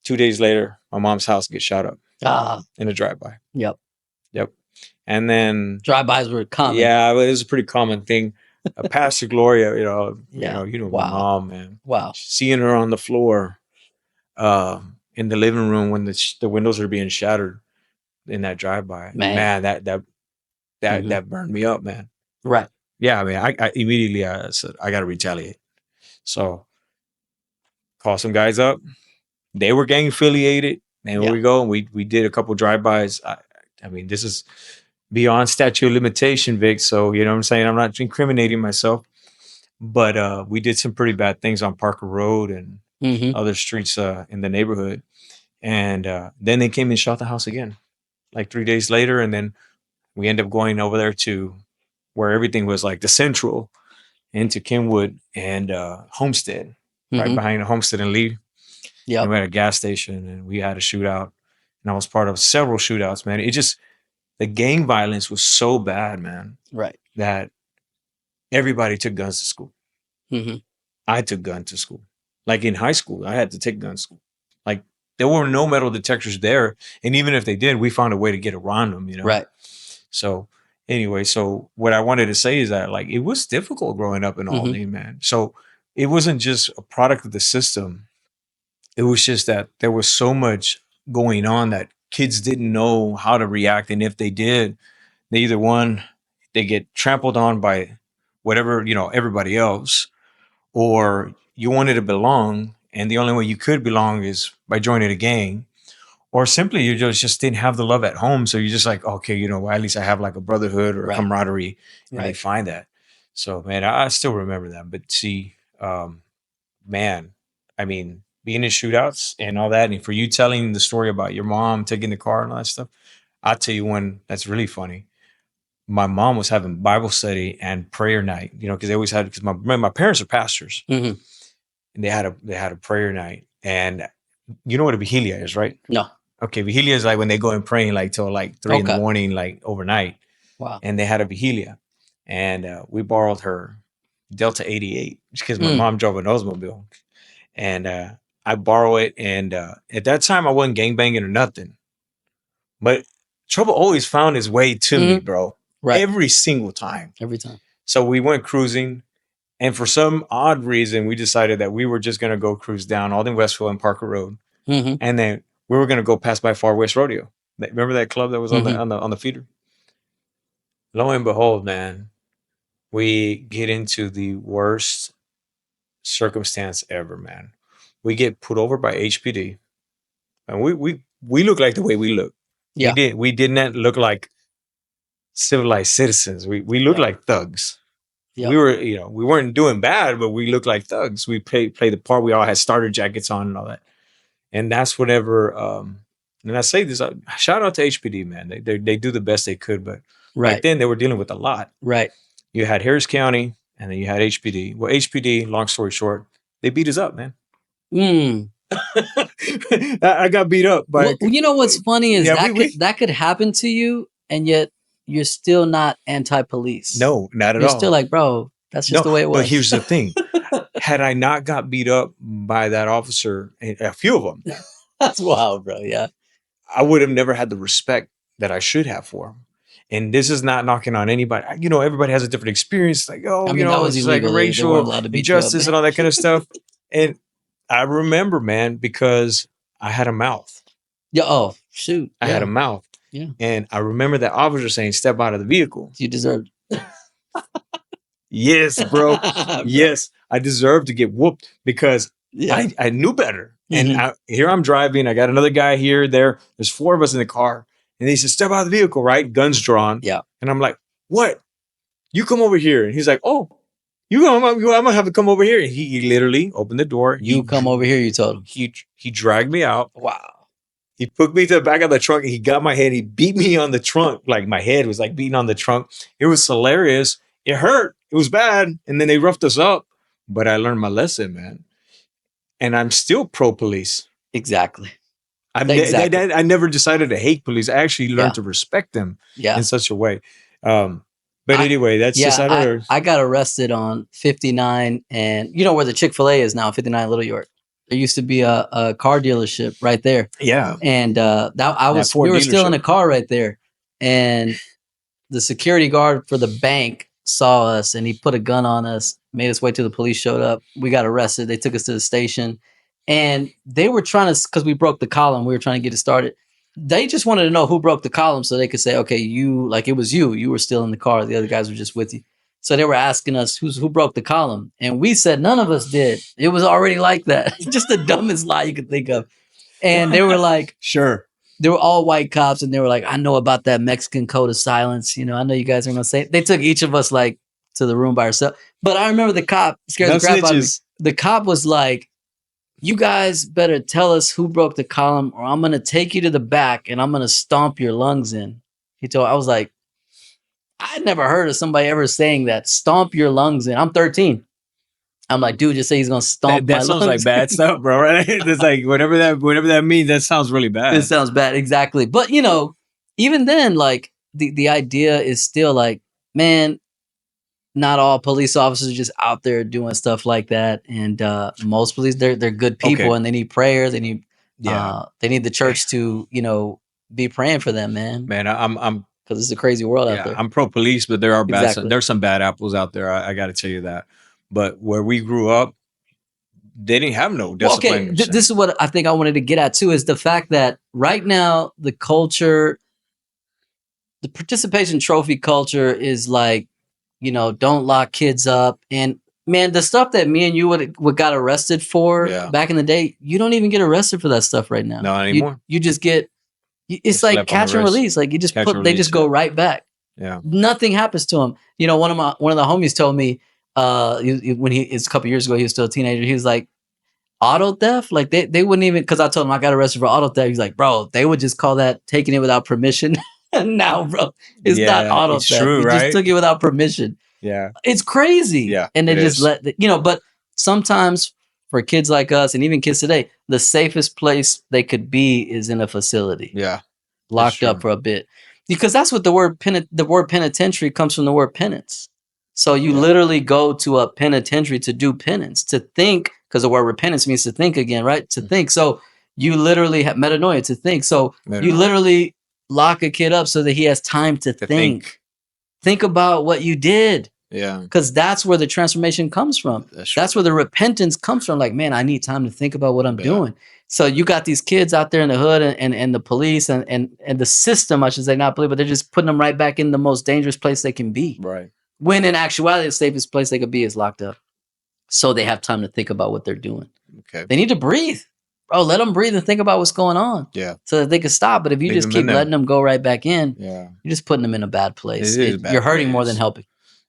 2 days later, my mom's house gets shot up in a drive-by. Yep. Yep. And then Drive-bys were common. yeah, it was a pretty common thing. Pastor Gloria, Yeah. my Wow. mom, man. Wow. Seeing her on the floor, in the living room when the windows are being shattered in that drive-by, man, that burned me up, man. Right. Yeah, I mean, I immediately said I got to retaliate. So call some guys up. They were gang affiliated, and here we go. And we did a couple drive-bys. I mean, this is beyond statute of limitation, Vic. So you know what I'm saying? I'm not incriminating myself, but we did some pretty bad things on Parker Road and other streets in the neighborhood. And then they came and shot the house again, like 3 days later. And then we ended up going over there to where everything was like the central into Kenwood and Homestead, right behind Homestead and Lee. Yeah, we had a gas station and we had a shootout, and I was part of several shootouts, man. It just, the gang violence was so bad, man. Right. That everybody took guns to school. I took guns to school. Like in high school, I had to take guns to school. Like there were no metal detectors there. And even if they did, we found a way to get around them, Right. So anyway, so what I wanted to say is that like, it was difficult growing up in Aldine, man. So it wasn't just a product of the system. It was just that there was so much going on that kids didn't know how to react. And if they did, they either they get trampled on by whatever, everybody else, or you wanted to belong. And the only way you could belong is by joining a gang, or simply you just didn't have the love at home. So you're just like, okay, well, at least I have like a brotherhood or a camaraderie, and they find that. So man, I still remember that. But see, man, I mean, being in shootouts and all that, and for you telling the story about your mom taking the car and all that stuff, I'll tell you one that's really funny. My mom was having Bible study and prayer night, because they always had, because my parents are pastors, and they had a prayer night. And you know what a vigilia is, right? No. Okay, vigilia is like when they go and praying like till like 3 in the morning, like overnight. Wow. And they had a vigilia, and we borrowed her Delta 88 because my mom drove an Oldsmobile, and I borrow it. And at that time, I wasn't gangbanging or nothing, but trouble always found its way to me, bro. Right. Every single time. Every time. So we went cruising, and for some odd reason, we decided that we were just going to go cruise down Aldine Westville and Parker Road, and then we were going to go pass by Far West Rodeo. Remember that club that was on the feeder? Lo and behold, man, we get into the worst circumstance ever, man. We get put over by HPD, and we look like the way we look. Yeah. We did not look like civilized citizens. We looked like thugs. Yep. We were, we weren't doing bad, but we looked like thugs. We play the part. We all had starter jackets on and all that. And that's whatever. And I say this, shout out to HPD, man. They do the best they could, but back then they were dealing with a lot. Right. You had Harris County, and then you had HPD. Well, HPD, long story short, they beat us up, man. I got beat up by. Well, you know what's funny is that could happen to you, and yet you're still not anti-police. No, not at all. You're still like, bro, that's just the way it was. But here's the thing: had I not got beat up by that officer, a few of them, that's wild, bro. Yeah, I would have never had the respect that I should have for him. And this is not knocking on anybody. Everybody has a different experience. Like, that was like racial injustice and all that kind of stuff. And I remember, man, because I had a mouth. Yeah. Oh, shoot. I had a mouth. Yeah. And I remember that officer saying, "Step out of the vehicle." You deserved it. Yes, bro. Yes. I deserved to get whooped because I knew better. And Mhm. here I'm driving. I got another guy here, there. There's 4 of us in the car. And he says, step out of the vehicle, right? Guns drawn. Yeah. And I'm like, what? You come over here. And he's like, oh, I'm gonna have to come over here. And he literally opened the door. You come over here, you told him. He dragged me out. Wow. He put me to the back of the trunk. He got my head. He beat me on the trunk. Like my head was like beating on the trunk. It was hilarious. It hurt. It was bad. And then they roughed us up. But I learned my lesson, man. And I'm still pro police. Exactly. I never decided to hate police. I actually learned Yeah. to respect them Yeah. in such a way. But anyway, that's just I don't know. I got arrested on 59, and you know where the Chick-fil-A is now, 59 Little York. There used to be a car dealership right there. Yeah. And we were still in a car right there. And the security guard for the bank saw us and he put a gun on us, made us wait till the police showed up. We got arrested. They took us to the station. And they were trying to, because we broke the column, we were trying to get it started. They just wanted to know who broke the column so they could say, okay, it was you were still in the car. The other guys were just with you. So they were asking us who broke the column. And we said, none of us did. It was already like that. Just the dumbest lie you could think of. And they were like, sure. They were all white cops. And they were like, I know about that Mexican code of silence. You know, I know you guys are going to say it. They took each of us like to the room by ourselves. But I remember the cop scared the crap out of me. The cop was like, you guys better tell us who broke the column or I'm going to take you to the back and I'm going to stomp your lungs in. I was like, I'd never heard of somebody ever saying that. Stomp your lungs in. I'm 13. I'm like, dude, just say he's going to stomp my lungs. That sounds like bad stuff, bro, right? It's like whatever that means, that sounds really bad. It sounds bad. Exactly. But, you know, even then, like the idea is still like, man, not all police officers are just out there doing stuff like that. And most police, they're good people and they need prayer. They need the church to, you know, be praying for them, man. Man, I'm because it's a crazy world out there. I'm pro police, but there are there's some bad apples out there. I got to tell you that. But where we grew up, they didn't have no discipline. Okay, this is what I think I wanted to get at too, is the fact that right now the culture, the participation trophy culture is like, you know, don't lock kids up. And man, the stuff that me and you would got arrested for back in the day, you don't even get arrested for that stuff right now. Not anymore. You just get, it's like catch and release. Like you just they just go right back. Yeah. Nothing happens to them. You know, one of the homies told me, when it's a couple years ago, he was still a teenager. He was like, auto theft? Like they wouldn't even, because I told him I got arrested for auto theft. He's like, bro, they would just call that taking it without permission. Now, bro, it's not auto theft. True, right? Just took it without permission. Yeah. It's crazy. Yeah. And they just but sometimes for kids like us and even kids today, the safest place they could be is in a facility. Yeah. Locked up for a bit. Because that's what the word penitentiary comes from, the word penance. So you literally go to a penitentiary to do penance, to think, because the word repentance means to think again, right? To think. So you literally have metanoia, to think. So you literally lock a kid up so that he has time to think. Think about what you did. Yeah. Because that's where the transformation comes from. That's where the repentance comes from. Like, man, I need time to think about what I'm doing. So you got these kids out there in the hood and the police and the system, I should say, not police, but they're just putting them right back in the most dangerous place they can be. Right. When in actuality, the safest place they could be is locked up. So they have time to think about what they're doing. Okay. They need to breathe. Bro, let them breathe and think about what's going on. Yeah. So that they can stop. But if you just keep letting them go right back in, you're just putting them in a bad place. You're hurting more than helping.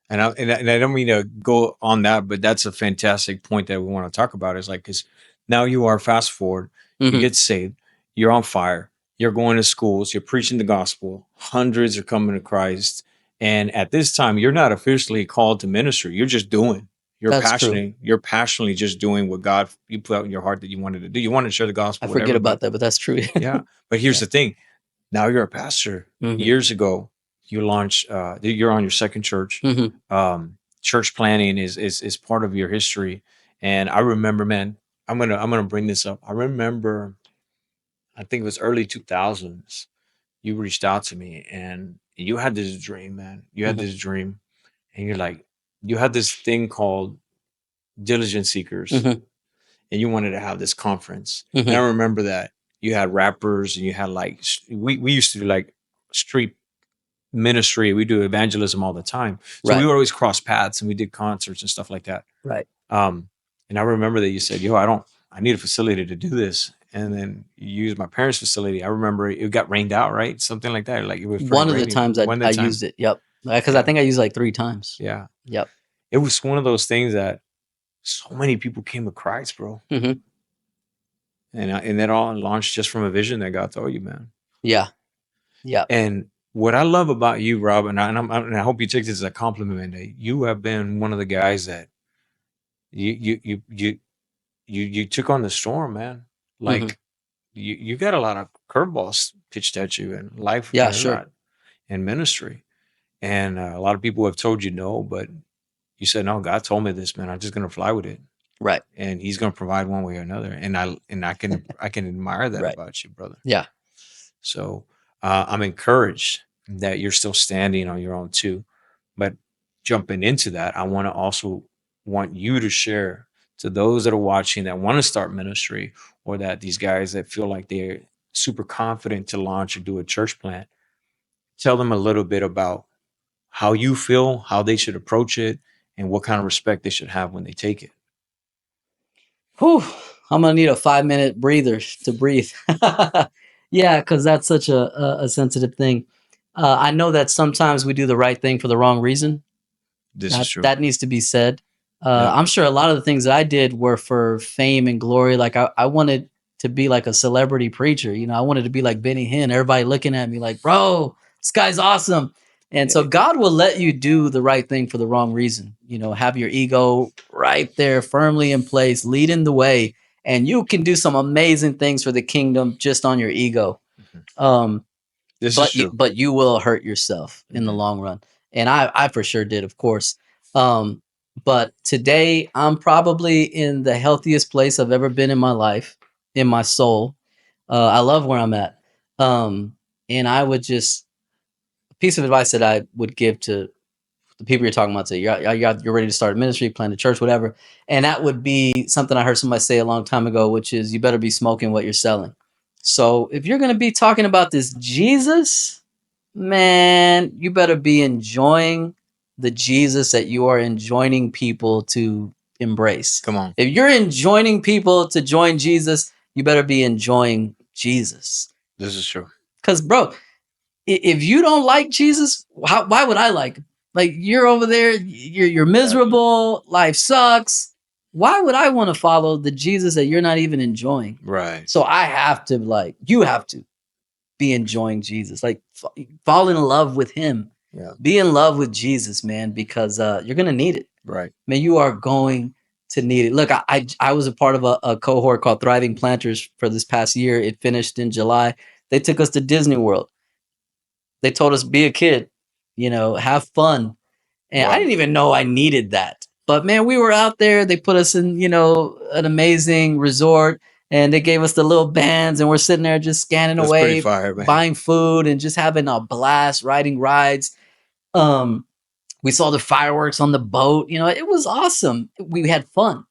And I don't mean to go on that, but that's a fantastic point that we want to talk about. Is like, because now you are fast forward, you get saved, you're on fire, you're going to schools, you're preaching the gospel, hundreds are coming to Christ. And at this time, you're not officially called to ministry. You're just doing. You're passionately just doing what God you put out in your heart that you wanted to do. You want to share the gospel. I forget about that, but that's true. Yeah. But here's the thing. Now you're a pastor. Years ago, you launched. You're on your second church. Church planning is part of your history. And I remember, man, I'm gonna bring this up. I remember, I think it was early 2000s. You reached out to me and you had this dream, man. You had this dream, and you're like, you had this thing called Diligent Seekers, and you wanted to have this conference. And I remember that you had rappers and you had like, we used to do like street ministry. We do evangelism all the time. So we would always cross paths and we did concerts and stuff like that. Right. And I remember that you said, yo, I don't I need a facility to do this. And then you use my parents' facility. I remember it got rained out, right? Something like that. Like it was One of the raining. times One of I the times. used it. Yep. Because I Yeah. think I used like 3 times. Yeah. Yep. It was one of those things that so many people came to Christ, bro. hmm And that all launched just from a vision that God told you, man. Yeah. Yeah. And what I love about you, Rob, and I hope you take this as a compliment, that you have been one of the guys that you took on the storm, man. hmm Like you got a lot of curveballs pitched at you in life Yeah. and Sure. not in ministry. And a lot of people have told you no, but you said, no, God told me this, man. I'm just going to fly with it. Right. And he's going to provide one way or another. And I can admire that Right. about you, brother. Yeah. So I'm encouraged that you're still standing on your own too. But jumping into that, I want to also want you to share to those that are watching that want to start ministry, or that these guys that feel like they're super confident to launch or do a church plant. Tell them a little bit about how you feel, how they should approach it, and what kind of respect they should have when they take it. Whew, I'm gonna need a 5-minute breather to breathe. Yeah, because that's such a sensitive thing. I know that sometimes we do the right thing for the wrong reason. This is That true. that needs to be said. Yeah. I'm sure a lot of the things that I did were for fame and glory. Like I wanted to be like a celebrity preacher. You know, I wanted to be like Benny Hinn. Everybody looking at me like, bro, this guy's awesome. And so Yeah. God will let you do the right thing for the wrong reason. You know, have your ego right there, firmly in place, leading the way, and you can do some amazing things for the kingdom just on your ego. Mhm. Um, This is but true. you will hurt yourself in the Mhm. long run, and I for sure did, of course. um but today I'm probably in the healthiest place I've ever been in my life, in my soul. I love where I'm at. And I would just, a piece of advice that I would give to the people you're talking about today, you're ready to start a ministry, plant a church, whatever, and that would be something I heard somebody say a long time ago, which is, you better be smoking what you're selling. So if you're going to be talking about this Jesus, man, you better be enjoying the Jesus that you are enjoining people to embrace. Come on. If you're enjoining people to join Jesus, you better be enjoying Jesus. This is true. Because, bro, if you don't like Jesus, why would I like him? Like, you're over there, you're miserable, life sucks. Why would I want to follow the Jesus that you're not even enjoying? Right. So I have to, like, you have to be enjoying Jesus, like fall in love with him. Yeah. Be in love with Jesus, man, because you're gonna need it. Right. Man, you are going to need it. Look, I was a part of a cohort called Thriving Planters for this past year. It finished in July. They took us to Disney World. They told us, be a kid, you know, have fun. And I Wow. didn't even know I needed that. But man, we were out there. They put us in, you know, an amazing resort, and they gave us the little bands, and we're sitting there just scanning That's pretty away, fire, man. buying food and just having a blast, riding rides. Um, we saw the fireworks on the boat. You know, it was awesome. We had fun.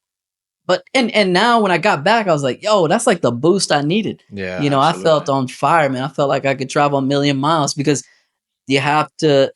But and now when I got back, I was like, yo, that's like the boost I needed. Yeah. You know, I felt Absolutely. on fire, man. I felt like I could travel a million miles, because you have to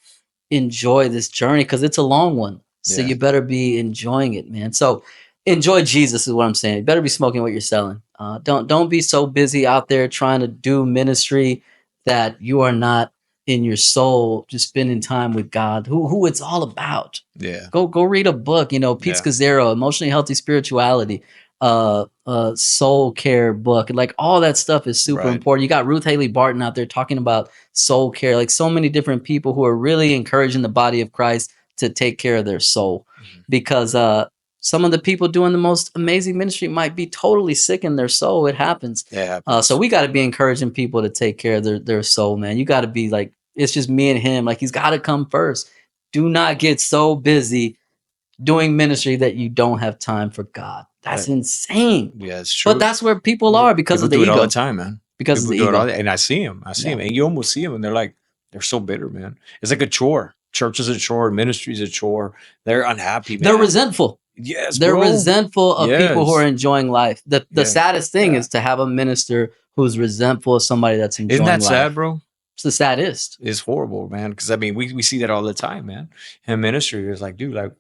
enjoy this journey, because it's a long one. So Yeah. you better be enjoying it, man. So enjoy Jesus is what I'm saying. You better be smoking what you're selling. Don't be so busy out there trying to do ministry that you are not in your soul just spending time with God, who it's all about. Yeah. Go read a book, you know, Pete Yeah. Scazzero, Emotionally Healthy Spirituality, soul care book. Like, all that stuff is super Right. important. You got Ruth Haley Barton out there talking about soul care, like so many different people who are really encouraging the body of Christ to take care of their soul. Mhm. Because some of the people doing the most amazing ministry might be totally sick in their soul. It happens. It happens. So we got to be encouraging people to take care of their soul, man. You got to be like, it's just me and him. Like, he's got to come first. Do not get so busy doing ministry that you don't have time for God. That's insane. Yeah, it's true. But that's where people are, because People of the do it all the ego. time, man. Because of People the do it all ego. the, and I see them. I see Yeah. them, and you almost see them, and they're like, they're so bitter, man. It's like a chore. Church is a chore. Ministry is a chore. They're unhappy, man. They're resentful. Yes, They're bro. resentful of people who are Yes. enjoying life. The Yeah. saddest thing Yeah. is to have a minister who's resentful of somebody that's enjoying Isn't that life. sad, bro? It's the saddest. It's horrible, man. Because I mean, we see that all the time, man. In ministry, it's like, dude, like,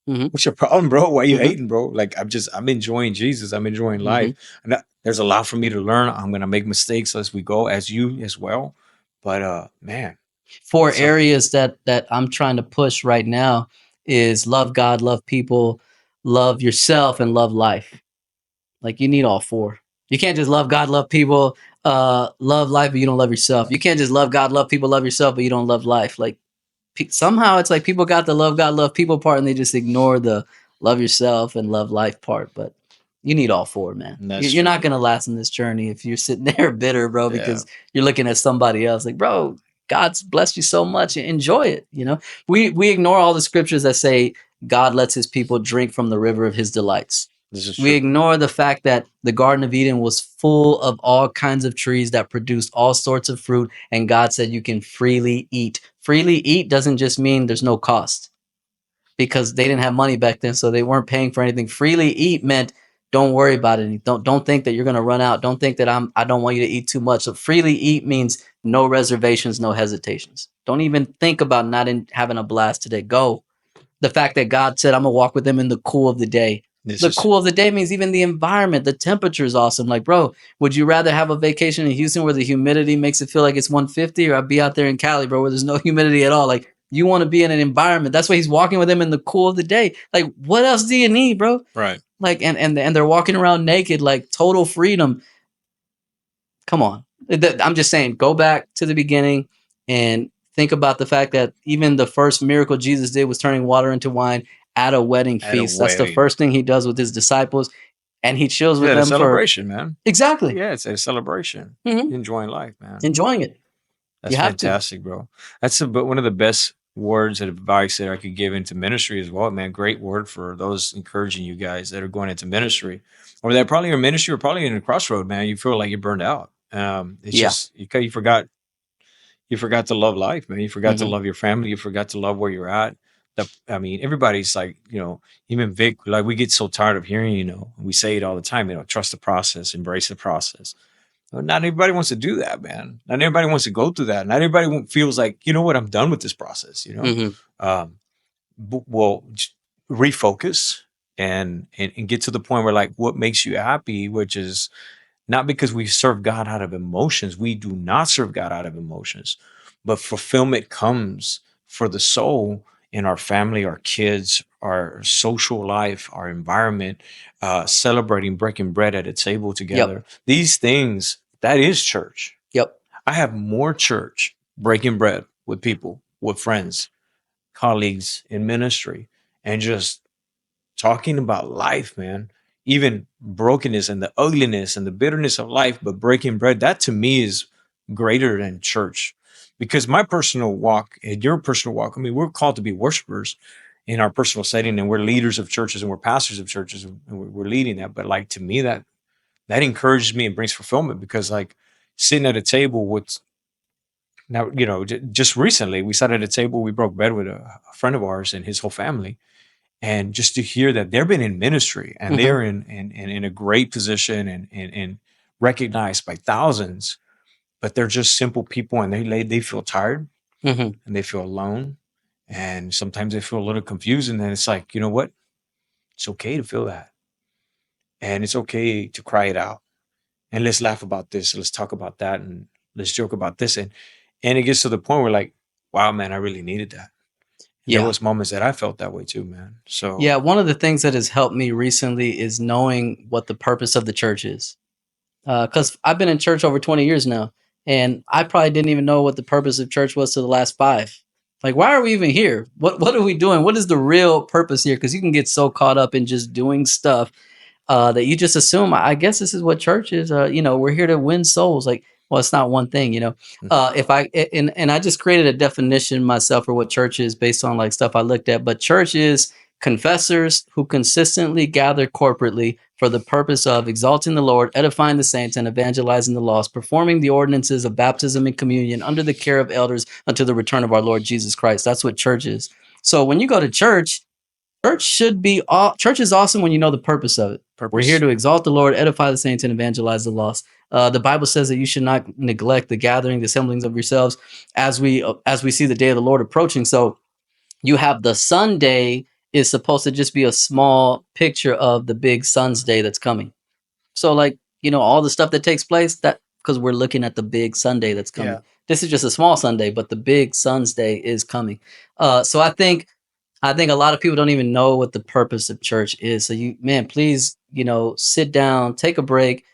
Mhm. What's your problem, bro? Why you Mhm. hating, bro? Like I'm enjoying Jesus. I'm enjoying life. Mhm. And there's a lot for me to learn. I'm gonna make mistakes as we go, as you as well. But man, 4 it's a areas that I'm trying to push right now is love God, love people, love yourself, and love life. Like, you need all 4. You can't just love God, love people, love life, but you don't love yourself. You can't just love God, love people, love yourself, but you don't love life. Like, somehow it's like people got the love God, love people part, and they just ignore the love yourself and love life part. But you need all 4, man. that's You're true. not gonna last in this journey if you're sitting there bitter, bro, Yeah. because you're looking at somebody else. Like, bro, God's blessed you so much. Enjoy it. We ignore all the scriptures that say God lets His people drink from the river of His delights. This is We true. ignore the fact that the Garden of Eden was full of all kinds of trees that produced all sorts of fruit, and God said you can freely eat. Freely eat doesn't just mean there's no cost, because they didn't have money back then, so they weren't paying for anything. Freely eat meant don't worry about it. Don't think that you're gonna run out. Don't think that I don't want you to eat too much. So freely eat means no reservations, no hesitations. Don't even think about not having a blast today. Go. The fact that God said, I'm gonna walk with them in the cool of the day. This The is cool of the day means even the environment, the temperature is awesome. Like, bro, would you rather have a vacation in Houston where the humidity makes it feel like it's 150, or I'd be out there in Cali, bro, where there's no humidity at all? Like, you want to be in an environment. That's why he's walking with them in the cool of the day. Like, what else do you need, bro? right. Like, and they're walking around naked, like total freedom. Come on. I'm just saying, go back to the beginning and think about the fact that even the first miracle Jesus did was turning water into wine at a wedding At a feast. That's the wedding. first thing he does with his disciples, and he chills with Yeah, the them for celebration, man. exactly Yeah, it's a celebration. Mhm. Enjoying life, man. enjoying it. That's You have to. fantastic, bro. But one of the best words of advice that I could give into ministry as well, man. Great word for those encouraging you guys that are going into ministry, or that probably are in ministry, or probably in a crossroad, man. You feel like you're burned out. It's Yeah. just you forgot to love life, man. You forgot to hmm love your family. You forgot to love where you're at. I mean, everybody's like, even Vic, like we get so tired of hearing, we say it all the time, trust the process, embrace the process. Well, not everybody wants to do that, man. Not everybody wants to go through that. Not everybody feels like, you know what, I'm done with this process, hmm Um, well, refocus and get to the point where like what makes you happy, which is not because we serve God out of emotions. We do not serve God out of emotions, but fulfillment comes for the soul in our family, our kids, our social life, our environment, celebrating, breaking bread at a table Yep. together. These things, that is church. Yep. I have more church breaking bread with people, with friends, colleagues in ministry, and just talking about life, man. Even brokenness and the ugliness and the bitterness of life, but breaking bread, that to me is greater than church. Because my personal walk and your personal walk, I mean, we're called to be worshipers in our personal setting, and we're leaders of churches and we're pastors of churches and we're leading that. But like to me, that encourages me and brings fulfillment because like sitting at a table with now, just recently we sat at a table, we broke bread with a friend of ours and his whole family, and just to hear that they've been in ministry and hmm they're in a great position and recognized by thousands, but they're just simple people and they feel tired hmm and they feel alone and sometimes they feel a little confused, and then it's like, you know what, it's okay to feel that, and it's okay to cry it out, and let's laugh about this, let's talk about that, and let's joke about this, and it gets to the point where like, wow, man, I really needed that. And there Yeah. was moments that I felt that way too, man. So Yeah. One of the things that has helped me recently is knowing what the purpose of the church is. Because I've been in church over 20 years now, and I probably didn't even know what the purpose of church was to the last 5. Like, why are we even here? What are we doing? What is the real purpose here? Because you can get so caught up in just doing stuff that you just assume. I guess this is what church is. We're here to win souls. Like, well, it's not one thing. If I and I just created a definition myself for what church is based on like stuff I looked at. But church is confessors who consistently gather corporately for the purpose of exalting the Lord, edifying the saints, and evangelizing the lost, performing the ordinances of baptism and communion under the care of elders until the return of our Lord Jesus Christ. That's what church is. So when you go to church, church is awesome when you know the purpose of it. We're here purpose. to exalt the Lord, edify the saints, and evangelize the lost. The Bible says that you should not neglect the gathering, the assemblings of yourselves, as we see the day of the Lord approaching. So you have the Sunday is supposed to just be a small picture of the big Sun's Day that's coming. So like, all the stuff that takes place, that because we're looking at the big Sunday that's coming. Yeah. This is just a small Sunday, but the big Sun's Day is coming. So I think a lot of people don't even know what the purpose of church is. So please, sit down, take a break,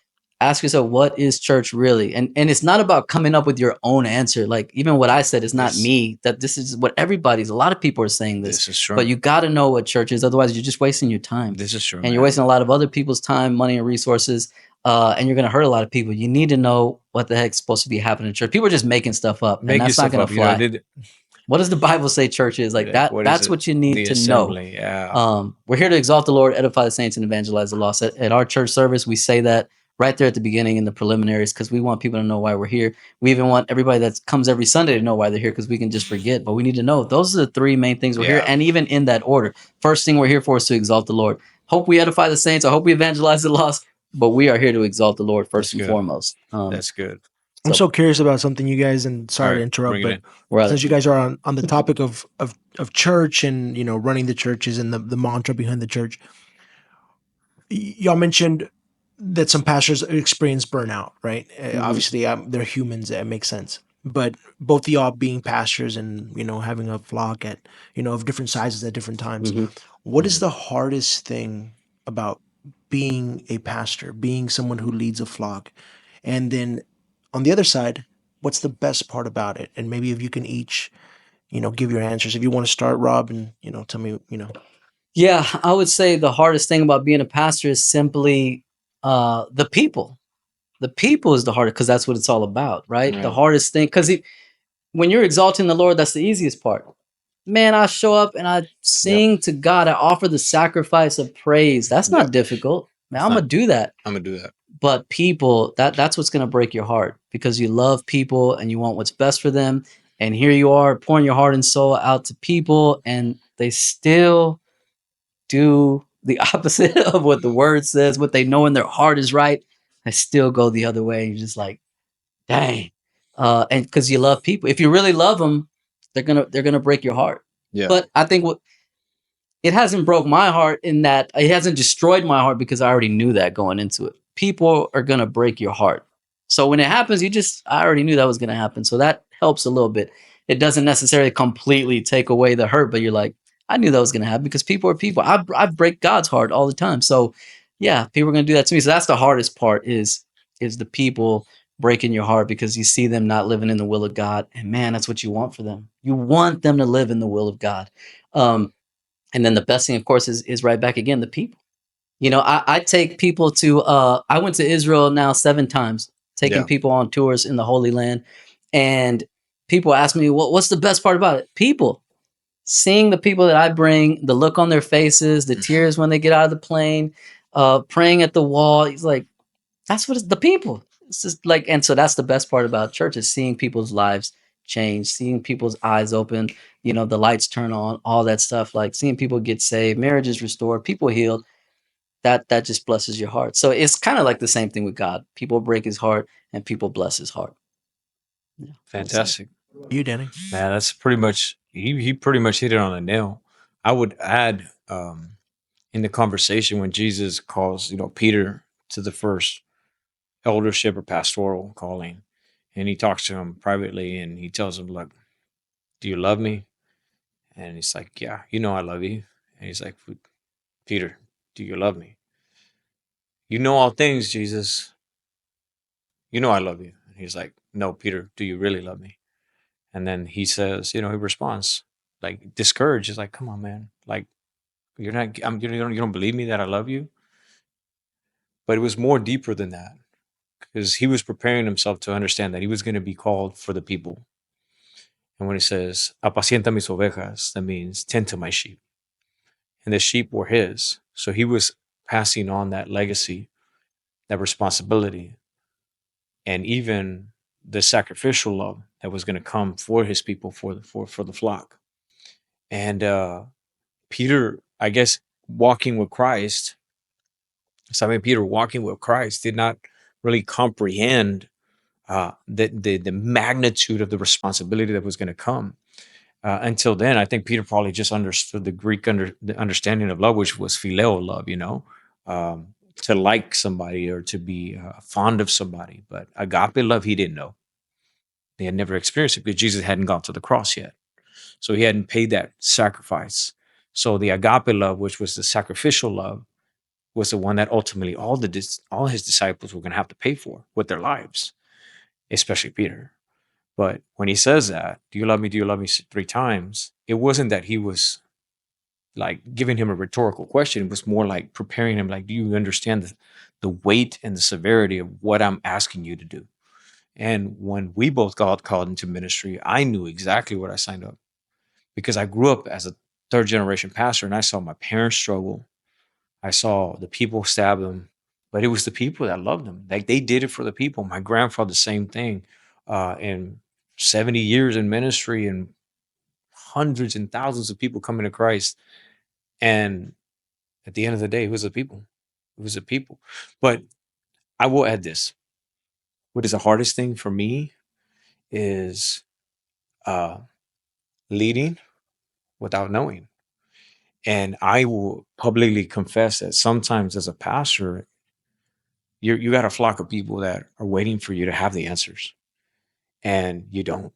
ask yourself, what is church really? And it's not about coming up with your own answer. Like even what I said is not me, that this is what a lot of people are saying this. This is true. But you got to know what church is. Otherwise you're just wasting your time. This is true. And you're wasting a lot of other people's time, money, and resources. And you're going to hurt a lot of people. You need to know what the heck's supposed to be happening in church. People are just making stuff up, and that's not going to fly. What does the Bible say church is? Like that? That's what you need to assembly, know. Yeah. We're here to exalt the Lord, edify the saints, and evangelize the lost. At our church service, we say that right there at the beginning in the preliminaries because we want people to know why we're here. We even want everybody that comes every Sunday to know why they're here because we can just forget. But we need to know those are the three main things we're here, and even in that order. First thing we're here for is to exalt the Lord. Hope we edify the saints. I hope we evangelize the lost. But we are here to exalt the Lord first and foremost. That's good. I'm so curious about something, you guys, and sorry to interrupt, but since you guys are on the topic of church and running the churches and the mantra behind the church, y'all mentioned that some pastors experience burnout, right? Obviously, they're humans; that makes sense. But both of y'all being pastors and having a flock at of different sizes at different times, what is the hardest thing about being a pastor, being someone who leads a flock, and then on the other side, what's the best part about it? And maybe if you can each, give your answers. If you want to start, Rob, and tell me, Yeah, I would say the hardest thing about being a pastor is simply the people. The people is the hardest because that's what it's all about, right? The hardest thing, because when you're exalting the Lord, that's the easiest part. Man, I show up and I sing to God. I offer the sacrifice of praise. That's not difficult. Man, I'm gonna do that. But people, that's what's gonna break your heart because you love people and you want what's best for them. And here you are pouring your heart and soul out to people, and they still do the opposite of what the word says, what they know in their heart is right. They still go the other way. You're just like, dang. And because you love people, if you really love them, they're gonna break your heart. Yeah. But I think it hasn't broke my heart in that it hasn't destroyed my heart because I already knew that going into it. People are gonna break your heart. So when it happens, I already knew that was gonna happen. So that helps a little bit. It doesn't necessarily completely take away the hurt, but you're like, I knew that was gonna happen because people are people. I break God's heart all the time. So yeah, people are gonna do that to me. So that's the hardest part is the people breaking your heart because you see them not living in the will of God. And man, that's what you want for them. You want them to live in the will of God. And then the best thing, of course, is right back again, the people. I take people to, I went to Israel now 7 times, taking people on tours in the Holy Land. And people ask me, what's the best part about it? People. Seeing the people that I bring, the look on their faces, the tears when they get out of the plane, praying at the wall. He's like, that's what it's the people. It's just like, and so that's the best part about church is seeing people's lives change, seeing people's eyes open, the lights turn on, all that stuff, like seeing people get saved, marriages restored, people healed. That just blesses your heart. So it's kind of like the same thing with God. People break his heart and people bless his heart. Yeah, Fantastic. You, Danny? Man, that's pretty much he pretty much hit it on the nail. I would add in the conversation when Jesus calls, Peter to the first eldership or pastoral calling, and he talks to him privately and he tells him, look, do you love me? And he's like, yeah, I love you. And he's like, Peter, do you love me? You know all things, Jesus. You know I love you. And he's like, no, Peter, do you really love me? And then he says, he responds like discouraged. He's like, come on, man. Like, you're not, you don't believe me that I love you. But it was more deeper than that because he was preparing himself to understand that he was going to be called for the people. And when he says, apacienta mis ovejas, that means tend to my sheep. And the sheep were his. So he was passing on that legacy, that responsibility, and even the sacrificial love that was going to come for his people, for the flock. And Peter, I guess, walking with Christ, Simon Peter walking with Christ did not really comprehend the magnitude of the responsibility that was going to come. Until then, I think Peter probably just understood the the understanding of love, which was phileo love, to like somebody or to be fond of somebody. But agape love, he didn't know. He had never experienced it because Jesus hadn't gone to the cross yet. So he hadn't paid that sacrifice. So the agape love, which was the sacrificial love, was the one that ultimately all his disciples were going to have to pay for with their lives, especially Peter. But when he says that, do you love me? Do you love me 3 times? It wasn't that he was like giving him a rhetorical question. It was more like preparing him, like, do you understand the weight and the severity of what I'm asking you to do? And when we both got called into ministry, I knew exactly what I signed up because I grew up as a third generation pastor and I saw my parents struggle. I saw the people stab them, but it was the people that loved them. Like they did it for the people. My grandfather, the same thing. And 70 years in ministry and hundreds and thousands of people coming to Christ. And at the end of the day, it was the people. It was the people. But I will add this. What is the hardest thing for me is leading without knowing. And I will publicly confess that sometimes as a pastor, you got a flock of people that are waiting for you to have the answers. And you don't.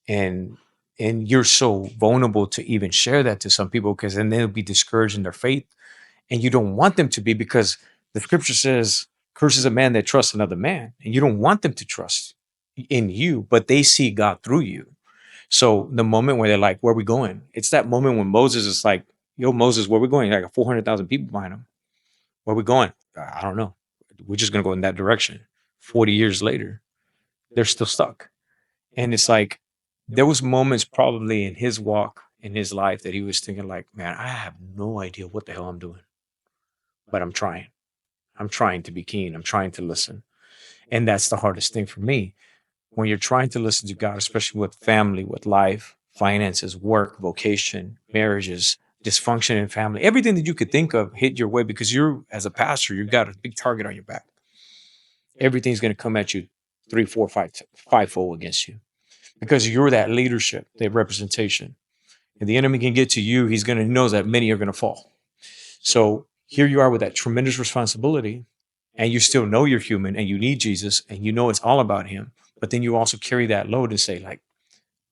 And you're so vulnerable to even share that to some people because then they'll be discouraged in their faith. And you don't want them to be because the scripture says, curses a man that trusts another man. And you don't want them to trust in you, but they see God through you. So the moment where they're like, where are we going? It's that moment when Moses is like, yo, Moses, where are we going? Like 400,000 people behind him. Where are we going? I don't know. We're just going to go in that direction. 40 years later, they're still stuck. And it's like, there was moments probably in his walk, in his life that he was thinking like, man, I have no idea what the hell I'm doing, but I'm trying. I'm trying to be keen. I'm trying to listen. And that's the hardest thing for me. When you're trying to listen to God, especially with family, with life, finances, work, vocation, marriages, dysfunction in family, everything that you could think of hit your way because you're, as a pastor, you've got a big target on your back. Everything's going to come at you 3, 4, 5, fivefold against you because you're that leadership, that representation. And the enemy can get to you. He's going to know that many are going to fall. So here you are with that tremendous responsibility, and you still know you're human and you need Jesus and you know it's all about him. But then you also carry that load and say, like,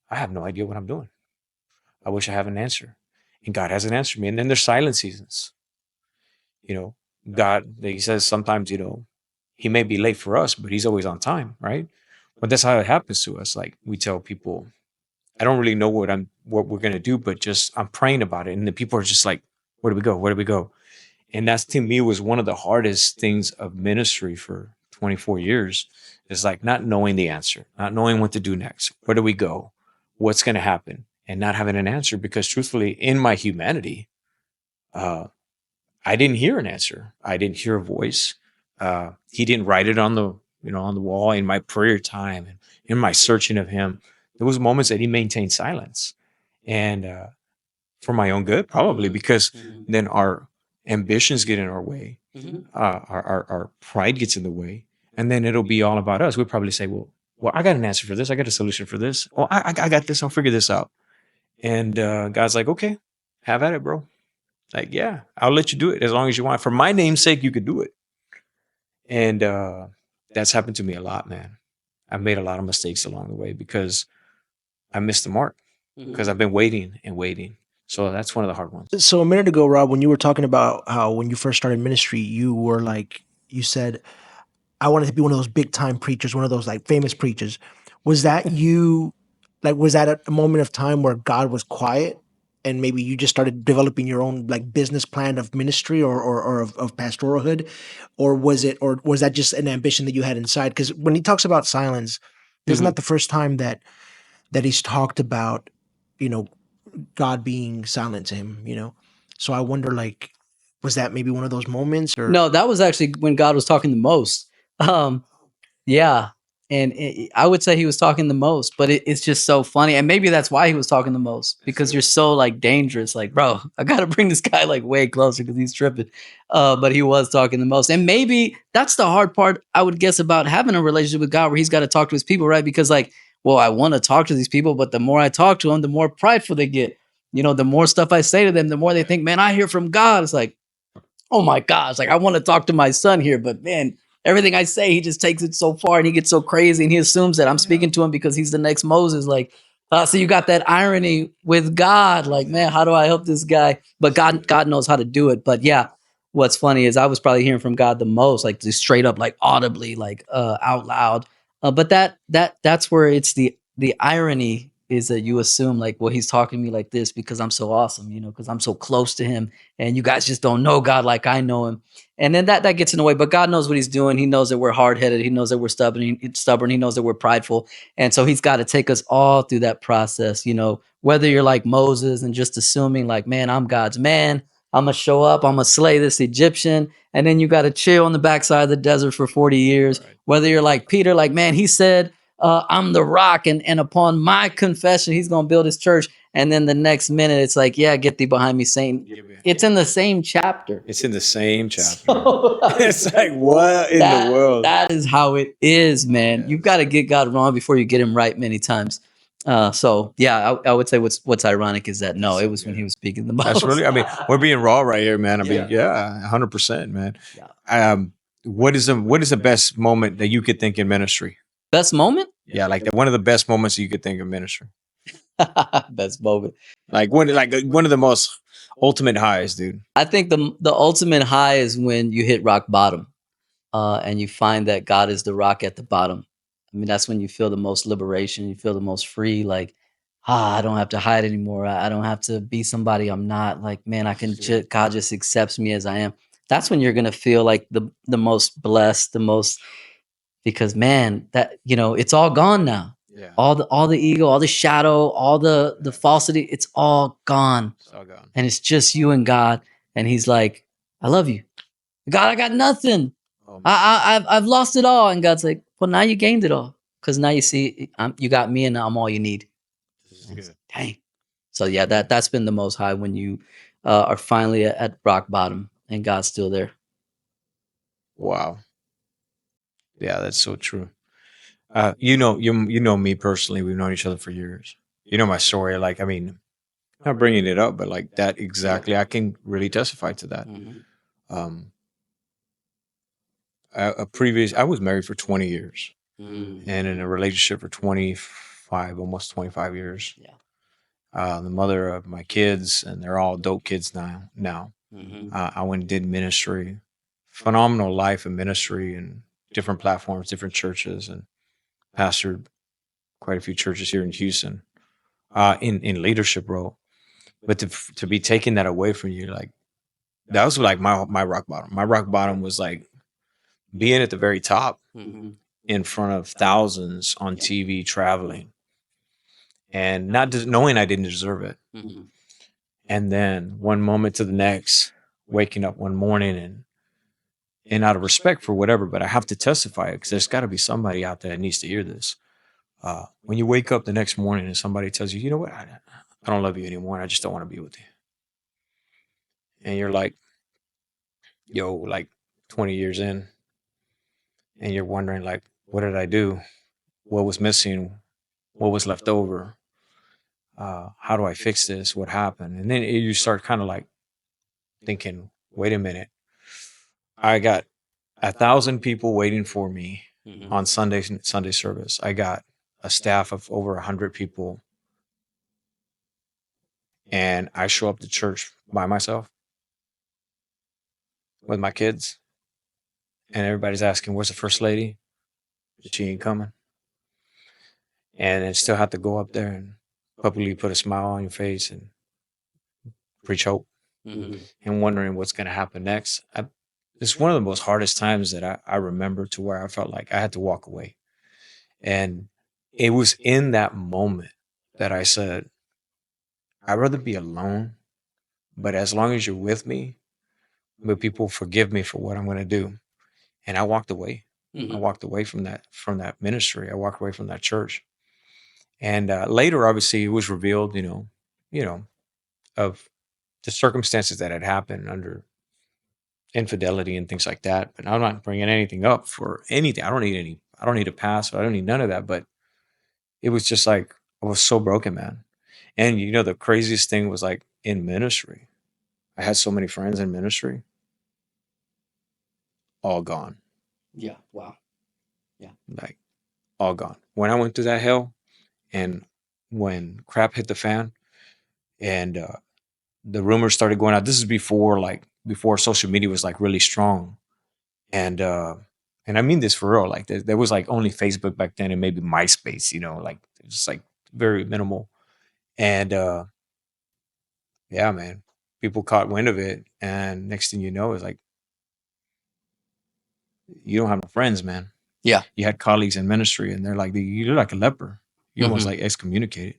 I have no idea what I'm doing. I wish I have an answer. And God hasn't answered me. And then there's silent seasons. God, he says sometimes, he may be late for us, but he's always on time, right? But that's how it happens to us. Like we tell people, I don't really know what we're gonna do, but just I'm praying about it. And the people are just like, where do we go? Where do we go? And that's to me was one of the hardest things of ministry for 24 years. Is like not knowing the answer, not knowing what to do next. Where do we go? What's gonna happen? And not having an answer because truthfully, in my humanity, I didn't hear an answer. I didn't hear a voice. He didn't write it on the wall in my prayer time and in my searching of him. There was moments that he maintained silence, and for my own good, probably because then our ambitions get in our way, our pride gets in the way, and then it'll be all about us. We'll probably say, "Well, I got an answer for this. I got a solution for this. Oh, I got this. I'll figure this out." And God's like, "Okay, have at it, bro. Like, yeah, I'll let you do it as long as you want. For my name's sake, you could do it." And that's happened to me a lot, man. I've made a lot of mistakes along the way because I missed the mark because I've been waiting and waiting. So that's one of the hard ones. So a minute ago, Rob, when you were talking about how when you first started ministry, you were like, you said, I wanted to be one of those big time preachers, one of those like famous preachers. Was that you, like, was that a moment of time where God was quiet and maybe you just started developing your own like business plan of ministry or of pastoralhood? Or was that just an ambition that you had inside? Because when he talks about silence, isn't that the first time that he's talked about, God being silent to him, So I wonder, like, was that maybe one of those moments? Or No, that was actually when God was talking the most. Yeah. And I would say he was talking the most, but it's just so funny. And maybe that's why he was talking the most, because you're so like dangerous. Like, bro, I got to bring this guy like way closer because he's tripping. But he was talking the most. And maybe that's the hard part, I would guess, about having a relationship with God where he's got to talk to his people, right? Because like well, I want to talk to these people, but the more I talk to them, the more prideful they get. The more stuff I say to them, the more they think, man, I hear from God. It's like, oh my gosh, like I want to talk to my son here, but man, everything I say, he just takes it so far and he gets so crazy and he assumes that I'm speaking to him because he's the next Moses. Like, so you got that irony with God. Like, man, how do I help this guy? But God knows how to do it. But yeah, what's funny is I was probably hearing from God the most, like just straight up, like audibly, like out loud. But that's where it's the irony is that you assume like, well, he's talking to me like this because I'm so awesome, because I'm so close to him, and you guys just don't know God like I know him. And then that gets in the way. But God knows what he's doing. He knows that we're hard-headed. He knows that we're stubborn. He knows that we're prideful. And so he's got to take us all through that process, whether you're like Moses and just assuming like, man, I'm God's man. I'm going to show up. I'm going to slay this Egyptian. And then you got to chill on the backside of the desert for 40 years. Right. Whether you're like Peter, like, man, he said, I'm the rock. And upon my confession, he's going to build his church. And then the next minute, it's like, yeah, get thee behind me, Satan. It's in the same chapter. It's in the same chapter. So, it's like, what in the world? That is how it is, man. Yes. You've got to get God wrong before you get him right many times. So yeah, I would say what's ironic is that no, it was when he was speaking the most. That's really, we're being raw right here, man. 100%, man. Yeah. What is the best moment that you could think in ministry? Best moment? Yeah, like one of the best moments you could think of ministry. Best moment. Like one of the most ultimate highs, dude. I think the ultimate high is when you hit rock bottom, and you find that God is the rock at the bottom. I mean, that's when you feel the most liberation. You feel the most free. Like, I don't have to hide anymore. I don't have to be somebody I'm not. Like, man, I can God just accepts me as I am. That's when you're gonna feel like the most blessed, the most, because man, that it's all gone now. Yeah. All the ego, all the shadow, all the falsity, it's all gone. It's all gone. And it's just you and God. And he's like, I love you. God, I got nothing. Oh, I've lost it all. And God's like, well, now you gained it all. Because now you see, you got me and I'm all you need. Dang. So yeah, that's been the most high when you are finally at rock bottom and God's still there. Wow. Yeah, that's so true. You know me personally. We've known each other for years. You know my story. Like, not bringing it up, but like that exactly. I can really testify to that. Mm-hmm. I was married for 20 years, and in a relationship for 25, almost 25 years. Yeah. The mother of my kids, and they're all adult kids now. Mm-hmm. I went and did ministry, phenomenal life in ministry, and different platforms, different churches, and pastored quite a few churches here in Houston, in leadership role. But to be taking that away from you, like, that was like my rock bottom. My rock bottom was like being at the very top, mm-hmm. in front of thousands on TV, traveling, and not knowing I didn't deserve it. Mm-hmm. And then one moment to the next, waking up one morning and out of respect for whatever, but I have to testify it because there's got to be somebody out there that needs to hear this. When you wake up the next morning and somebody tells you, you know what, I don't love you anymore, and I just don't want to be with you. And you're like, yo, like 20 years in, and you're wondering, like, what did I do? What was missing? What was left over? How do I fix this? What happened? And then you start kind of like thinking, wait a minute. I got 1,000 people waiting for me, mm-hmm. on Sunday service. I got a staff of over 100 people, and I show up to church by myself with my kids, and everybody's asking, where's the first lady? She ain't coming. And then still have to go up there and publicly put a smile on your face and preach hope, mm-hmm. and wondering what's going to happen next. It's one of the most hardest times that I remember, to where I felt like I had to walk away. And it was in that moment that I said, I'd rather be alone, but as long as you're with me, but people forgive me for what I'm going to do. And I walked away. Mm-hmm. I walked away from that ministry. I walked away from that church. And later, obviously, it was revealed, of the circumstances that had happened under infidelity and things like that. But I'm not bringing anything up for anything. I don't need a pass. I don't need none of that. But it was just like I was so broken, man. And you know, the craziest thing was like in ministry. I had so many friends in ministry, all gone. Yeah. Wow. Yeah. Like all gone. When I went through that hell and when crap hit the fan and the rumors started going out. This is before social media was like really strong. And and I mean this for real. Like there was like only Facebook back then and maybe MySpace, you know, like it was like very minimal. And yeah, man, people caught wind of it, and next thing you know, is like you don't have no friends, man. Yeah. You had colleagues in ministry, and they're like, you're like a leper. You're almost Mm-hmm. like excommunicated.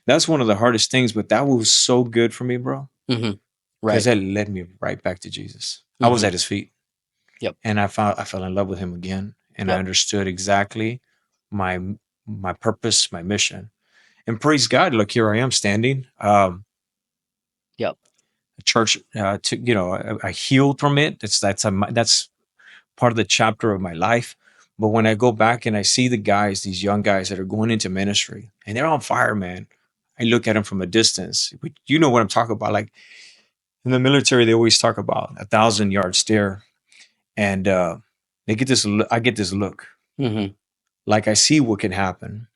That's one of the hardest things, but that was so good for me, bro. Mm-hmm. Because Right. that led me right back to Jesus. I was Mm-hmm. at his feet. Yep. And I fell in love with him again, and I Yep. understood exactly my purpose, my mission. And praise God, look, here I am standing. Yep. A church, you know, I healed from it. That's part of the chapter of my life. But when I go back and I see the guys, these young guys that are going into ministry, and they're on fire, man. I look at them from a distance. But you know what I'm talking about? Like in the military, they always talk about 1,000-yard stare, and they get this. I get this look. Mm-hmm. Like I see what can happen.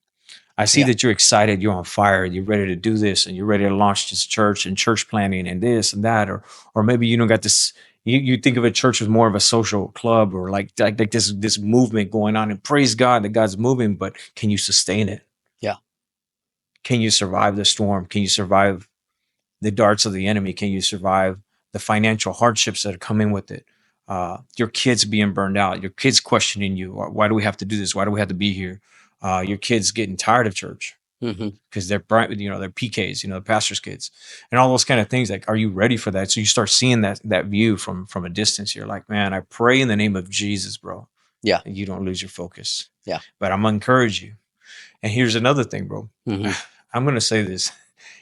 I see Yeah. that you're excited, you're on fire, you're ready to do this, and you're ready to launch this church and church planning and this and that, or maybe you don't got this. You think of a church as more of a social club or like this movement going on, and praise God that God's moving, but can you sustain it? Yeah. Can you survive the storm? Can you survive the darts of the enemy? Can you survive the financial hardships that are coming with it? Your kids being burned out, your kids questioning you. Why do we have to do this? Why do we have to be here? Your kids getting tired of church Mm-hmm. because they're PKs, the pastor's kids, and all those kind of things. Like, are you ready for that? So you start seeing that view from a distance. You're like, man, I pray in the name of Jesus, bro. Yeah. And you don't lose your focus. Yeah. But I'm gonna encourage you. And here's another thing, bro. Mm-hmm. I'm gonna say this.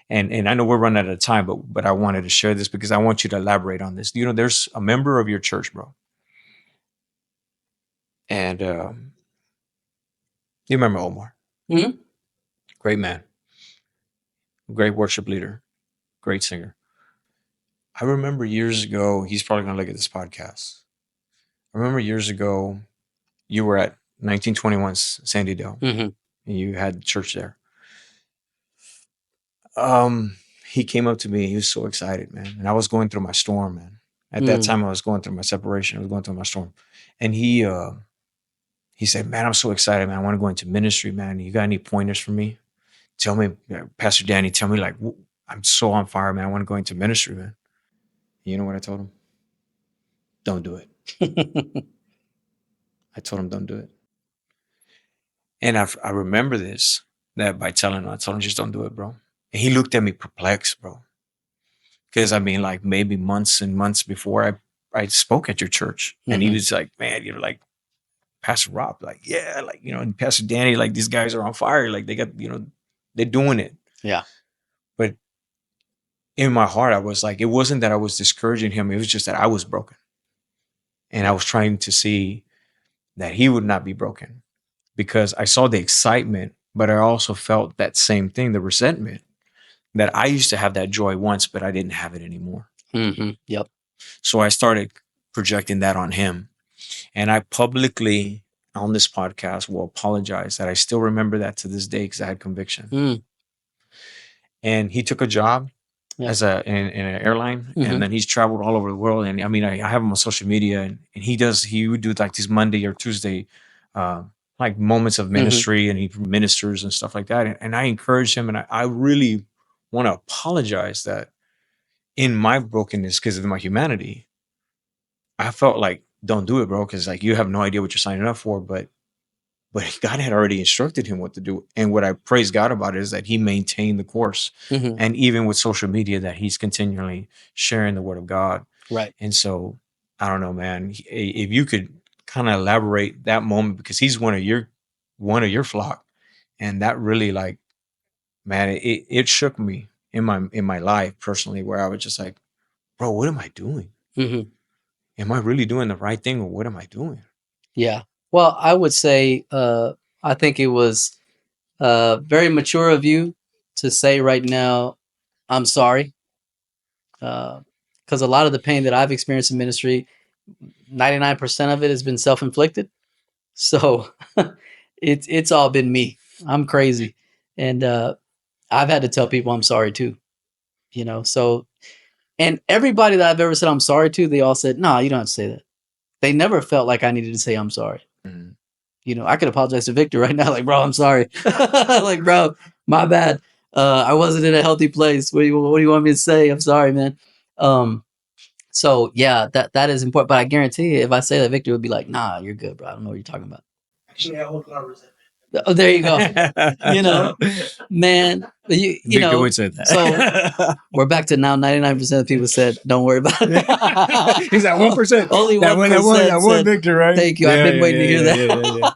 And I know we're running out of time, but I wanted to share this because I want you to elaborate on this. There's a member of your church, bro, and you remember Omar? Mm-hmm. Great man, great worship leader, great singer. I remember years ago. He's probably gonna look at this podcast. I remember years ago, you were at 1921 Sandy Dale, Mm-hmm. and you had church there. He came up to me. He was so excited, man, and I was going through my storm, man. At that time, I was going through my separation. I was going through my storm, and he said, "Man, I'm so excited, man. I want to go into ministry, man. You got any pointers for me? Tell me, Pastor Danny. Tell me, like, I'm so on fire, man. I want to go into ministry, man." You know what I told him? Don't do it. I told him, don't do it. And I remember this, that by telling him, I told him, just don't do it, bro. And he looked at me perplexed, bro. Because I mean, like maybe months and months before I spoke at your church, and he was like, man, like, Pastor Rob, like, yeah, like, and Pastor Danny, like, these guys are on fire. Like, they got, they're doing it. Yeah. But in my heart, I was like, it wasn't that I was discouraging him. It was just that I was broken. And I was trying to see that he would not be broken, because I saw the excitement, but I also felt that same thing, the resentment, that I used to have that joy once, but I didn't have it anymore. Mm-hmm. Yep. So I started projecting that on him. And I publicly on this podcast will apologize that I still remember that to this day, because I had conviction. Mm. And he took a job as in an airline, and then he's traveled all over the world. And I mean, I have him on social media, and he would do like these Monday or Tuesday like moments of ministry, and he ministers and stuff like that. And I encourage him, and I really want to apologize that in my brokenness, because of my humanity, I felt like, don't do it, bro, because like you have no idea what you're signing up for. But God had already instructed him what to do. And what I praise God about is that he maintained the course. And even with social media, that he's continually sharing the word of God. Right. And so I don't know, man, if you could kind of elaborate that moment, because he's one of your flock. And that really, like, man, it shook me in my life personally, where I was just like, bro, what am I doing? Am I really doing the right thing, or what am I doing? Yeah. Well, I would say, I think it was Very mature of you to say right now, I'm sorry. Because a lot of the pain that I've experienced in ministry, 99% of it has been self-inflicted. So it's all been me. I'm crazy. And I've had to tell people I'm sorry too. So, and everybody that I've ever said I'm sorry to, they all said, no, you don't have to say that. They never felt like I needed to say I'm sorry. Mm-hmm. I could apologize to Victor right now, like, bro, I'm sorry. Like, bro, my bad. I wasn't in a healthy place. What do you want me to say? I'm sorry, man. So yeah, that is important. But I guarantee you, if I say that, Victor would be like, nah, you're good, bro. I don't know what you're talking about. Actually, I hold a lot of resentment. Oh, there you go. Man, Victor would say that. So we're back to now. 99% of people said, "Don't worry about it." He's at 1%. Only 1%. That one Victor, right? Thank you. I've been waiting to hear that.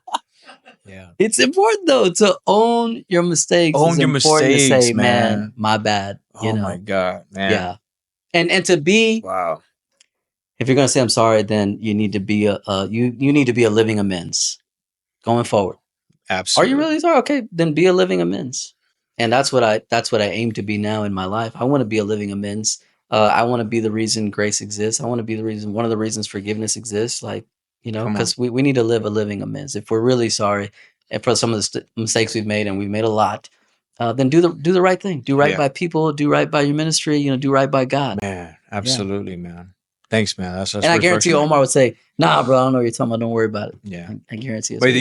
Yeah. It's important though to own your mistakes. Own your mistakes, to say, man. My bad. Oh my God, man. Yeah. And to be wow. If you're gonna say I'm sorry, then you need to be you need to be a living amends going forward. Absolutely. Are you really sorry? Okay, then be a living amends. And that's what I aim to be now in my life. I want to be a living amends. I want to be the reason grace exists. I want to be one of the reasons forgiveness exists. Like, because we need to live a living amends. If we're really sorry and for some of the mistakes we've made, and we've made a lot, then do the right thing. Do right by people. Do right by your ministry. Do right by God. Man, absolutely, man. Thanks, man. That's and I guarantee you, Omar would say, "Nah, bro, I don't know what you're talking about. Don't worry about it." Yeah, I guarantee. But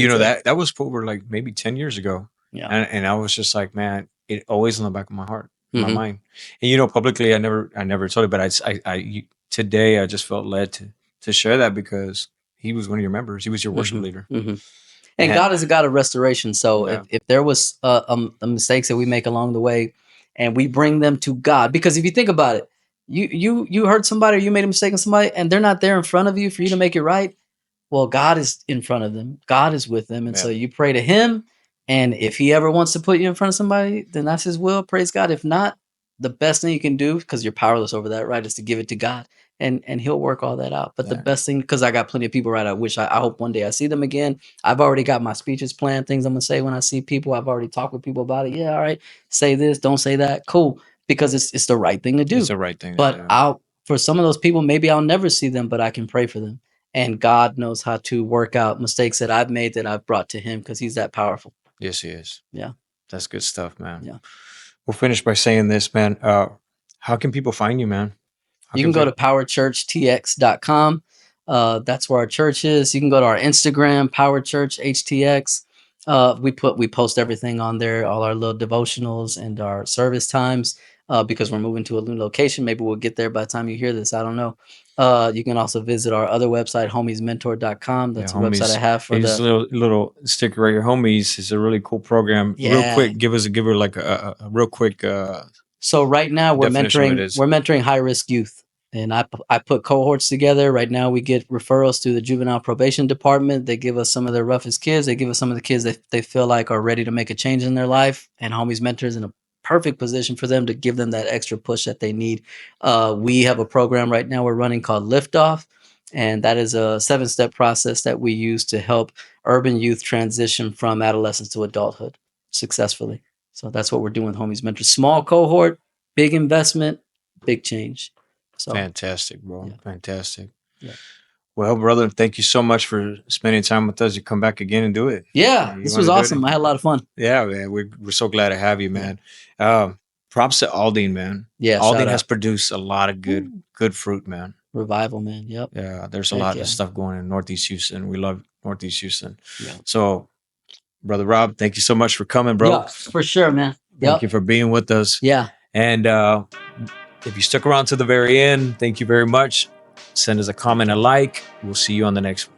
that was over like maybe 10 years ago. Yeah, and I was just like, man, it always in the back of my heart, my mind. And publicly, I never told it, but I today I just felt led to share that because he was one of your members. He was your worship leader. Mm-hmm. And God is a God of restoration. So if there was mistakes that we make along the way, and we bring them to God, because if you think about it. You hurt somebody, or you made a mistake on somebody, and they're not there in front of you for you to make it right. Well, God is in front of them. God is with them. And so you pray to him. And if he ever wants to put you in front of somebody, then that's his will. Praise God. If not, the best thing you can do, because you're powerless over that, right, is to give it to God. And he'll work all that out. But the best thing, because I got plenty of people, right, I hope one day I see them again. I've already got my speeches planned, things I'm going to say when I see people. I've already talked with people about it. Yeah, all right. Say this, don't say that. Cool. Because it's the right thing to do. It's the right thing. But for some of those people, maybe I'll never see them, but I can pray for them. And God knows how to work out mistakes that I've made that I've brought to him, because he's that powerful. Yes, he is. Yeah. That's good stuff, man. Yeah. We'll finish by saying this, man. How can people find you, man? You can go to powerchurchtx.com. That's where our church is. You can go to our Instagram, powerchurchhtx. We post everything on there, all our little devotionals and our service times, because we're moving to a new location. Maybe we'll get there by the time you hear this. I don't know. You can also visit our other website, homiesmentor.com. That's a website I have for the little sticker right here. Homies is a really cool program. Yeah. Real quick, give her like a real quick. So right now we're mentoring high risk youth. And I put cohorts together. Right now we get referrals to the juvenile probation department. They give us some of their roughest kids. They give us some of the kids that they feel like are ready to make a change in their life. And Homies Mentor is in a perfect position for them to give them that extra push that they need. We have a program right now we're running called Liftoff. And that is a 7-step process that we use to help urban youth transition from adolescence to adulthood successfully. So that's what we're doing with Homies Mentor. Small cohort, big investment, big change. So, fantastic, bro. Yeah. Fantastic. Yeah. Well, brother, thank you so much for spending time with us. You come back again and do it. Yeah, this was awesome. I had a lot of fun. Yeah, man. We're so glad to have you, man. Props to Aldine, man. Yeah, Aldine has produced a lot of good fruit, man. Revival, man. Yep. Yeah, there's a lot of stuff going in Northeast Houston. We love Northeast Houston. Yeah. So, Brother Rob, thank you so much for coming, bro. Yeah, for sure, man. Thank you for being with us. Yeah. And if you stuck around to the very end, thank you very much. Send us a comment, a like. We'll see you on the next one.